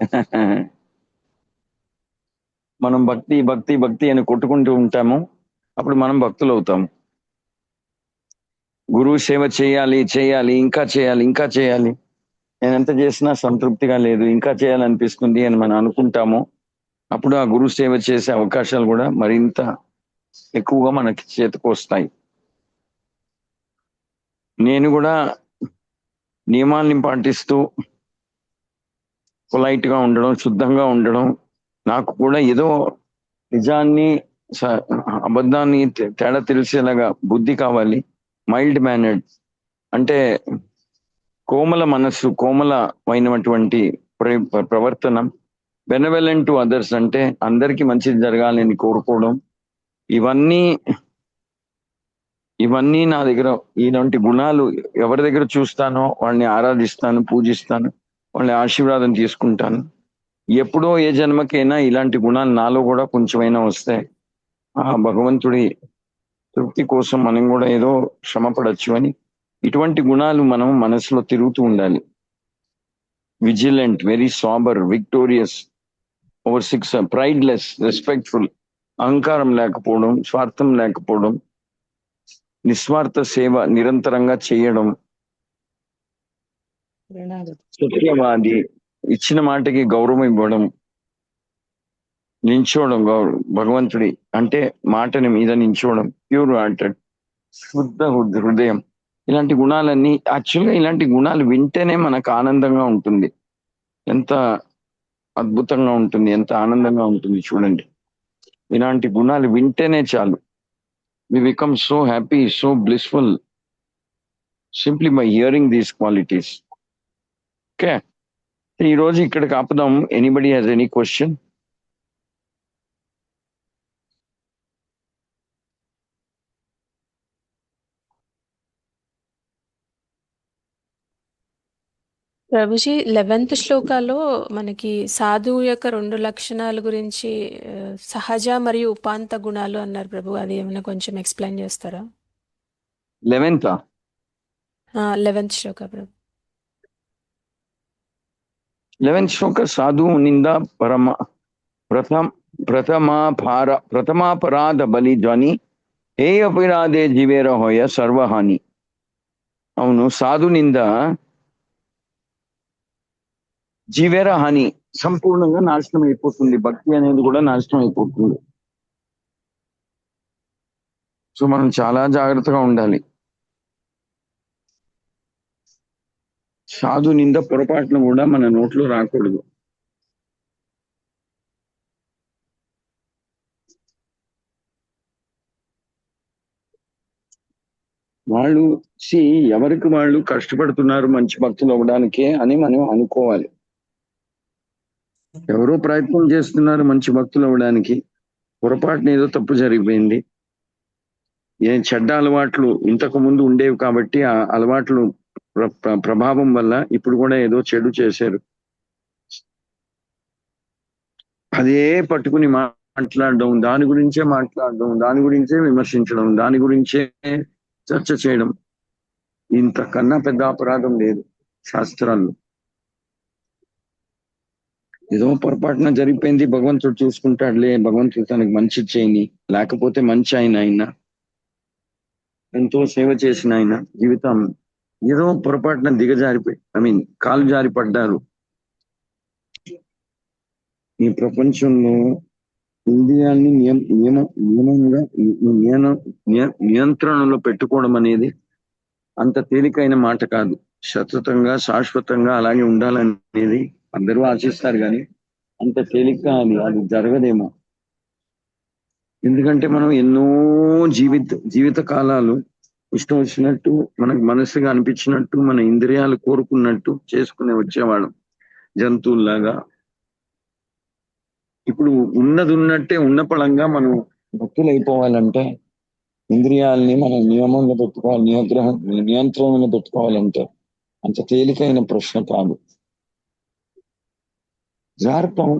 మనం భక్తి భక్తి భక్తి అని కొట్టుకుంటూ ఉంటాము, అప్పుడు మనం భక్తులు అవుతాము. గురువు సేవ చేయాలి, ఇంకా చేయాలి, నేను ఎంత చేసినా సంతృప్తిగా లేదు, ఇంకా చేయాలనిపిస్తుంది అని మనం అనుకుంటాము. అప్పుడు ఆ గురు సేవ చేసే అవకాశాలు కూడా మరింత ఎక్కువగా మనకి చేతికి వస్తాయి. నేను కూడా నియమాల్ని పాటిస్తూ పొలైట్ గా ఉండడం, శుద్ధంగా ఉండడం, నాకు కూడా ఏదో నిజాన్ని అబద్ధాన్ని తేడా తెలిసేలాగా బుద్ధి కావాలి. మైల్డ్ మేనర్డ్ అంటే కోమల మనస్సు, కోమలమైనటువంటి ప్రవర్తన. బెనవెలెంట్ టు అదర్స్ అంటే అందరికీ మంచిది జరగాలని కోరుకోవడం. ఇవన్నీ నా దగ్గర ఇలాంటి గుణాలు ఎవరి దగ్గర చూస్తానో వాళ్ళని ఆరాధిస్తాను, పూజిస్తాను, వాళ్ళని ఆశీర్వాదం తీసుకుంటాను. ఎప్పుడో ఏ జన్మకైనా ఇలాంటి గుణాలు నాలో కూడా కొంచెమైనా వస్తాయి. ఆ భగవంతుడి తృప్తి కోసం మనం కూడా ఏదో శ్రమపడచ్చు అని ఇటువంటి గుణాలు మనం మనసులో తిరుగుతూ ఉండాలి. Vigilant, very sober, victorious over 6, prideless, respectful, అహంకారం లేకపోవడం, స్వార్థం లేకపోవడం, నిస్వార్థ సేవ నిరంతరంగా చేయడం, సత్యవాది, ఇచ్చిన మాటకి గౌరవం ఇవ్వడం, నించోవడం, భగవంతుడి అంటే మాటని మీద నించోవడం, ప్యూర్ హార్టెడ్, శుద్ధ హృదయం, ఇలాంటి గుణాలన్నీ యాక్చువల్గా ఇలాంటి గుణాలు వింటేనే మనకు ఆనందంగా ఉంటుంది. ఎంత అద్భుతంగా ఉంటుంది, ఎంత ఆనందంగా ఉంటుంది చూడండి. ఇలాంటి గుణాలు వింటేనే చాలు. We become so happy, so blissful simply by hearing these qualities. Okay, ఈరోజు ఇక్కడికి ఆపుదాం. Anybody has any question? Prabhuji 11th శ్లోకాలో మనకి సాధువు యొక్క 2 లక్షణాల గురించి సహజ మరియు ఉపాంత గుణాలు అన్నారు ప్రభు. అది ఏమైనా కొంచెం ఎక్స్ప్లెయిన్ చేస్తారా? 11th 11th శ్లోక ప్రభు. 11th శ్లోక సాధు నింద ప్రథమాపరాధ బలి ధ్వని ఏ అపరాధే జీవేర హోయ సర్వహాని. అవును, సాధు నింద జీవేర హాని, సంపూర్ణంగా నాశనం అయిపోతుంది. భక్తి అనేది కూడా నాశనం అయిపోతుంది. సో మనం చాలా జాగ్రత్తగా ఉండాలి. సాధు నింద పొరపాటున కూడా మన నోట్లో రాకూడదు. వాళ్ళు ఎవరికి వాళ్ళు కష్టపడుతున్నారు మంచి భక్తులు అవ్వడానికే అని మనం అనుకోవాలి. ఎవరో ప్రయత్నం చేస్తున్నారు మంచి భక్తులు అవ్వడానికి, పొరపాటున ఏదో తప్పు జరిగిపోయింది. చెడ్డ అలవాట్లు ఇంతకు ముందు ఉండేవి కాబట్టి ఆ అలవాట్లు ప్రభావం వల్ల ఇప్పుడు కూడా ఏదో చెడు చేశారు. అదే పట్టుకుని మాట్లాడడం, దాని గురించే మాట్లాడడం, దాని గురించే విమర్శించడం, దాని గురించే చర్చ చేయడం, ఇంతకన్నా పెద్ద అపరాధం లేదు శాస్త్రాల్లో. ఏదో పొరపాటున జరిగిపోయింది, భగవంతుడు చూసుకుంటాడులే, భగవంతుడు తనకు మంచి చేయని, లేకపోతే మంచి ఆయన ఎంతో సేవ చేసిన ఆయన జీవితం ఏదో పొరపాటున దిగజారిపోయి కాలు జారి పడ్డారు. ఈ ప్రపంచంలో ఇంద్రియాన్ని నియంత్రణలో పెట్టుకోవడం అనేది అంత తేలికైన మాట కాదు. సతతంగా శాశ్వతంగా అలాగే ఉండాలనేది అందరూ ఆశిస్తారు, కానీ అంత తేలిక అది జరగదేమో. ఎందుకంటే మనం ఎన్నో జీవిత కాలాలు ఇష్టం వచ్చినట్టు, మనకు మనసుగా అనిపించినట్టు, మన ఇంద్రియాలు కోరుకున్నట్టు చేసుకునే వచ్చేవాళ్ళం జంతువుల్లాగా. ఇప్పుడు ఉన్నది ఉన్నట్టే ఉన్న పళంగా మనం భక్తులు అయిపోవాలంటే ఇంద్రియాలని మనం నియమంగా పెట్టుకోవాలి, నియంత్రణలో పెట్టుకోవాలంటే అంత తేలికైన ప్రశ్న కాదు. జారుతాం,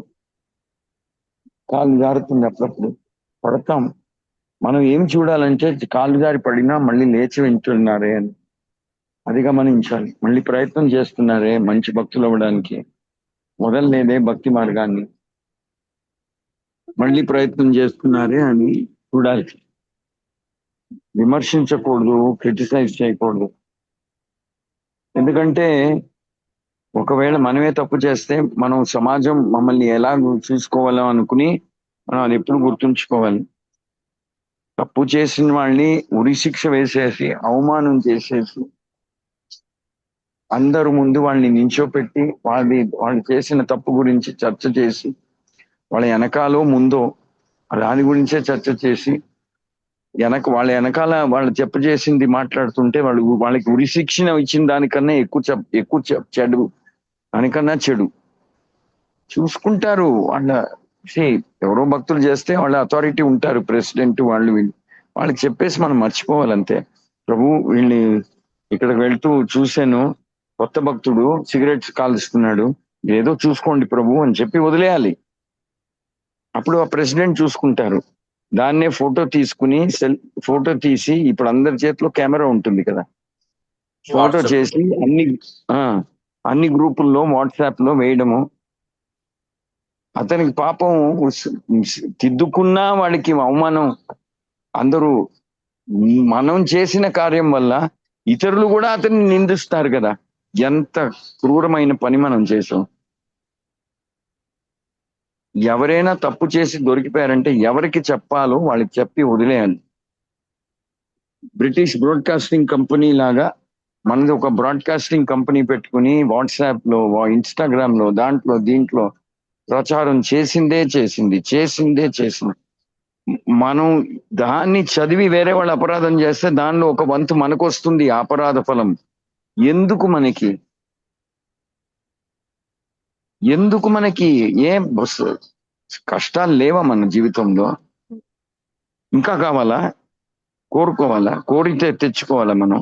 కాలు జారుతుంది, అప్పుడప్పుడు పడతాం. మనం ఏం చూడాలంటే కాలు జారి పడినా మళ్ళీ లేచి వింటున్నారే అని అది గమనించాలి. మళ్ళీ ప్రయత్నం చేస్తున్నారే మంచి భక్తులు అవ్వడానికి, మొదలలేదే భక్తి మార్గాన్ని, మళ్ళీ ప్రయత్నం చేస్తున్నారే అని చూడాలి. విమర్శించకూడదు, క్రిటిసైజ్ చేయకూడదు. ఎందుకంటే ఒకవేళ మనమే తప్పు చేస్తే మనం సమాజం మమ్మల్ని ఎలా చూసుకోవాలో అనుకుని మనం అది ఎప్పుడు గుర్తుంచుకోవాలి. తప్పు చేసిన వాళ్ళని ఉరిశిక్ష వేసేసి అవమానం చేసేసి అందరు ముందు వాళ్ళని నించోపెట్టి వాళ్ళు చేసిన తప్పు గురించి చర్చ చేసి వాళ్ళ వెనకాలో ముందో దాని గురించే చర్చ చేసి వాళ్ళ వెనకాల వాళ్ళు చేసింది మాట్లాడుతుంటే వాళ్ళకి ఉరిశిక్షణ ఇచ్చిన దానికన్నా ఎక్కువ చెడు, దానికన్నా చెడు చూసుకుంటారు. ఎవరో భక్తులు చేస్తే వాళ్ళ అథారిటీ ఉంటారు, ప్రెసిడెంట్, వాళ్ళకి చెప్పేసి మనం మర్చిపోవాలంతే. ప్రభు వీళ్ళని ఇక్కడికి వెళ్తూ చూశాను, కొత్త భక్తుడు సిగరెట్స్ కాలుస్తున్నాడు, ఏదో చూసుకోండి ప్రభు అని చెప్పి వదిలేయాలి. అప్పుడు ఆ ప్రెసిడెంట్ చూసుకుంటారు. దాన్నే ఫోటో తీసి ఇప్పుడు అందరి చేతిలో కెమెరా ఉంటుంది కదా, ఫోటో చేసి అన్ని గ్రూపుల్లో వాట్సాప్ లో వేయడము. అతనికి పాపం తిద్దుకున్నా వాడికి అవమానం. అందరూ మనం చేసిన కార్యం వల్ల ఇతరులు కూడా అతన్ని నిందిస్తారు కదా. ఎంత క్రూరమైన పని మనం చేసాం. ఎవరైనా తప్పు చేసి దొరికిపోయారంటే ఎవరికి చెప్పాలో వాళ్ళకి చెప్పి వదిలేయాలి. బ్రిటిష్ బ్రాడ్కాస్టింగ్ కంపెనీ లాగా మనది ఒక బ్రాడ్కాస్టింగ్ కంపెనీ పెట్టుకుని వాట్సాప్ లో, ఇన్స్టాగ్రామ్ లో, దీంట్లో ప్రచారం చేసిందే చేసింది. మనం దాన్ని చదివి వేరే వాళ్ళు అపరాధం చేస్తే దానిలో ఒక వంతు మనకు వస్తుంది అపరాధ ఫలం. ఎందుకు మనకి ఏం కష్టాలు లేవా మన జీవితంలో? ఇంకా కావాలా? కోరుకోవాలా? కోరితే తెచ్చుకోవాలా మనం?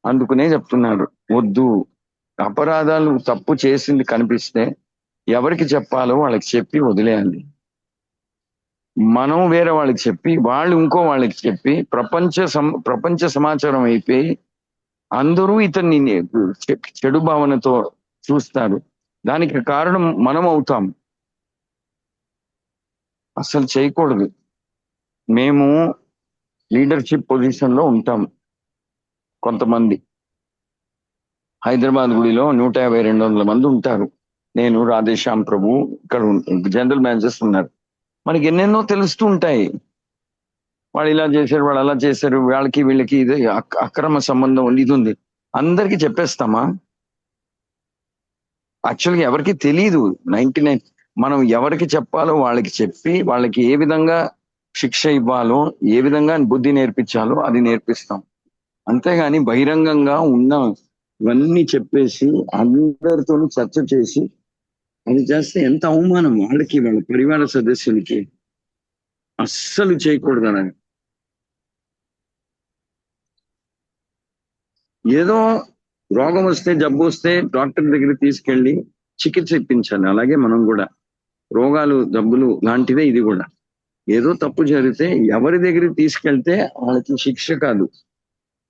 అందుకునే చెప్తున్నారు వద్దు, అపరాధాలు తప్పు చేసింది కనిపిస్తే ఎవరికి చెప్పాలో వాళ్ళకి చెప్పి వదిలేయాలి. మనం వేరే వాళ్ళకి చెప్పి వాళ్ళు ఇంకో వాళ్ళకి చెప్పి ప్రపంచ సమాచారం అయిపోయి అందరూ ఇతన్ని చెడు భావనతో చూస్తారు. దానికి కారణం మనం అవుతాం. అసలు చేయకూడదు. మేము లీడర్షిప్ పొజిషన్ లో ఉంటాం. కొంతమంది హైదరాబాద్ గుడిలో 150-200 మంది ఉంటారు. నేను, రాధేశ్యామ్ ప్రభు, ఇక్కడ జనరల్ మేనేజర్స్ ఉన్నారు. మనకి ఎన్నెన్నో తెలుస్తూ ఉంటాయి. వాళ్ళు ఇలా చేశారు, వాళ్ళు అలా చేశారు, వాళ్ళకి వీళ్ళకి ఇది అక్రమ సంబంధం ఇది ఉంది. అందరికీ చెప్పేస్తామా? యాక్చువల్గా ఎవరికి తెలియదు. 99 మనం ఎవరికి చెప్పాలో వాళ్ళకి చెప్పి వాళ్ళకి ఏ విధంగా శిక్ష ఇవ్వాలో, ఏ విధంగా బుద్ధి నేర్పించాలో అది నేర్పిస్తాం. అంతేగాని బహిరంగంగా ఉన్న ఇవన్నీ చెప్పేసి అందరితో చర్చ చేసి అది చేస్తే ఎంత అవమానం వాళ్ళకి, వాళ్ళ పరివార సదస్యులకి. అస్సలు చేయకూడదు. అని ఏదో రోగం వస్తే, జబ్బు వస్తే డాక్టర్ దగ్గరికి తీసుకెళ్ళి చికిత్స ఇప్పించాలి. అలాగే మనం కూడా రోగాలు, జబ్బులు లాంటిదే ఇది కూడా. ఏదో తప్పు జరిగితే ఎవరి దగ్గరికి తీసుకెళ్తే వాళ్ళకి శిక్ష కాదు,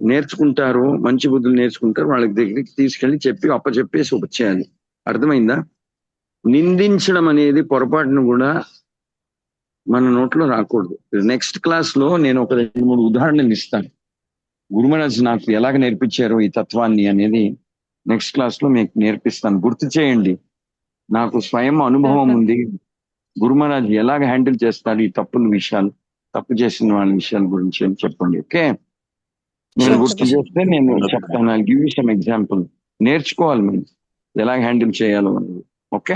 నేర్చుకుంటారు, మంచి బుద్ధులు నేర్చుకుంటారు. వాళ్ళకి దగ్గరికి తీసుకెళ్లి చెప్పి అప్పచెప్పేసి వచ్చేయాలి. అర్థమైందా? నిందించడం అనేది పొరపాటును కూడా మన నోట్లో రాకూడదు. నెక్స్ట్ క్లాస్ లో నేను ఒక 2-3 ఉదాహరణలు ఇస్తాను. గురుమహారాజ్ నాకు ఎలాగ నేర్పించారో ఈ తత్వాన్ని అనేది నెక్స్ట్ క్లాస్ లో మీకు నేర్పిస్తాను. గుర్తు చేయండి. నాకు స్వయం అనుభవం ఉంది. గురుమహారాజ్ ఎలాగ హ్యాండిల్ చేస్తాడు ఈ తప్పుల విషయాలు, తప్పు చేసిన వాళ్ళ విషయాల గురించి అని చెప్పండి. ఓకే, నేను గుర్తు చేస్తే నేను చెప్తాను. I give you some example. నేర్చుకోవాలి మేము ఎలాగ హ్యాండిల్ చేయాలో అనేది. Okay,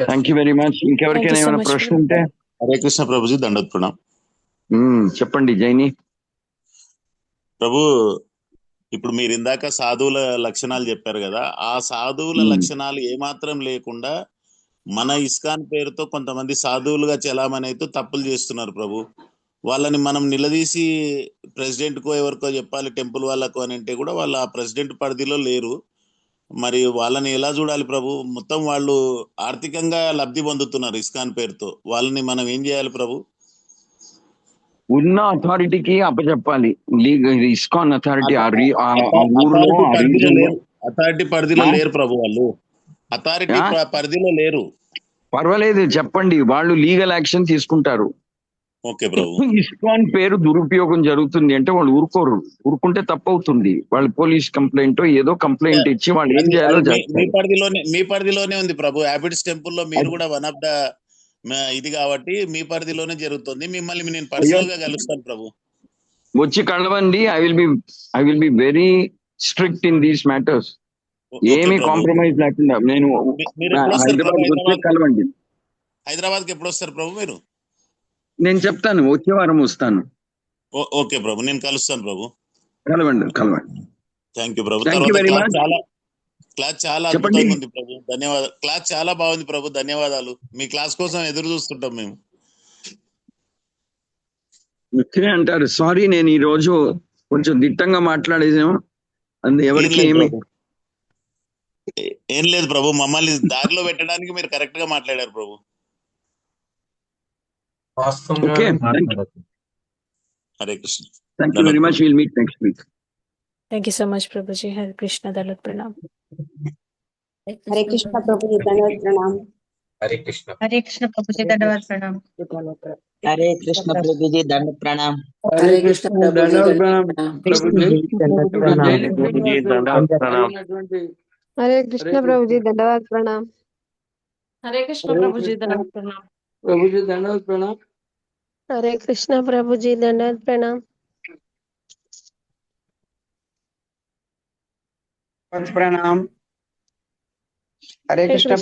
thank you very much. ఇంకెవరికైనా ఏమైనా ప్రశ్న ఉంటే? హరే కృష్ణ ప్రభుజీ, దండోత్ ప్రణాం. చెప్పండి జైని. ప్రభు, ఇప్పుడు మీరు ఇందాక సాధువుల లక్షణాలు చెప్పారు కదా, ఆ సాధువుల లక్షణాలు ఏమాత్రం లేకుండా మన ఇస్కాన్ పేరుతో కొంతమంది సాధువులుగా చలామణి అయితే తప్పులు చేస్తున్నారు ప్రభు. వాళ్ళని మనం నిలదీసి ప్రెసిడెంట్ కో ఎవరికో చెప్పాలి, టెంపుల్ వాళ్ళకో అని అంటే కూడా వాళ్ళు ఆ ప్రెసిడెంట్ పరిధిలో లేరు. మరి వాళ్ళని ఎలా చూడాలి ప్రభు? మొత్తం వాళ్ళు ఆర్థికంగా లబ్ధి పొందుతున్నారు ఇస్కాన్ పేరుతో. వాళ్ళని మనం ఏం చేయాలి ప్రభు? ఉన్న అథారిటీకి అప్పచెప్పాలి. ఇస్కాన్ అథారిటీ అథారిటీ పరిధిలో లేరు ప్రభు. వాళ్ళు అథారిటీ పరిధిలో లేరు. పర్వాలేదు, చెప్పండి, వాళ్ళు లీగల్ యాక్షన్ తీసుకుంటారు. ఓకే ప్రభు. ఇస్కాన్ పేరు దురుపయోగం జరుగుతుంది అంటే వాళ్ళు ఊరుకోరు. ఊరుకుంటే తప్పు అవుతుంది. వాళ్ళు పోలీస్ కంప్లైంట్ ఏదో కంప్లైంట్ ఇచ్చి వాళ్ళు ఏం చేయాలో మీ పరిధిలోనే ఉంది ప్రభు. హ్యాబిట్స్ టెంపుల్ లో మీరు కూడా వన్ ఆఫ్ ద ఇది కాబట్టి మీ పరిధిలోనే జరుగుతుంది. మిమ్మల్ని నేను పర్సనల్ గా కలుస్తాను ప్రభు. వచ్చి కలవండి. I will be very strict in these matters. ఏమి కాంప్రమైజ్ లేకుండా నేను హైదరాబాద్ కలవండి. హైదరాబాద్ కి ఎప్పుడు వస్తారు ప్రభు మీరు? నేను చెప్తాను, వచ్చే వారం వస్తాను. ఓకే ప్రభు, నేను కలుస్తాను ప్రభు. కలవండి. Thank you Prabhu. క్లాస్ చాలా అద్భుతంగా ఉంది ప్రభు. ధన్యవాదాలు. క్లాస్ చాలా బాగుంది ప్రభు. ధన్యవాదాలు. మీ క్లాస్ కోసం ఎదురు చూస్తుంటాం మేము. ముఖ్యంగా అంటారు. సారీ, నేను ఈ రోజు కొంచెం దిట్టంగా మాట్లాడేసాము. ఎవరికి ఏం లేదు ప్రభు, మమ్మల్ని దారిలో పెట్టడానికి మీరు కరెక్ట్ గా మాట్లాడారు Prabhu. Hare Krishna. Thank you very much. Will meet next week. Thank you so much Prabhuji. Hare Krishna. దండోత్ Pranam. Hare Krishna Prabhuji, దండోత్ Pranam. Hare Krishna. Hare Krishna Prabhuji, దండోత్ Pranam. Hare Krishna Prabhuji, దండోత్ Pranam. Hare Krishna Prabhuji, Hare Krishna Prabhuji, దండోత్ Pranam. Hare Krishna Prabhuji, దండోత్ Pranam. Prabhuji దండోత్ Pranam. Hare Krishna Prabhuji, దండోత్ Pranam. Pranam. Hare Krishna.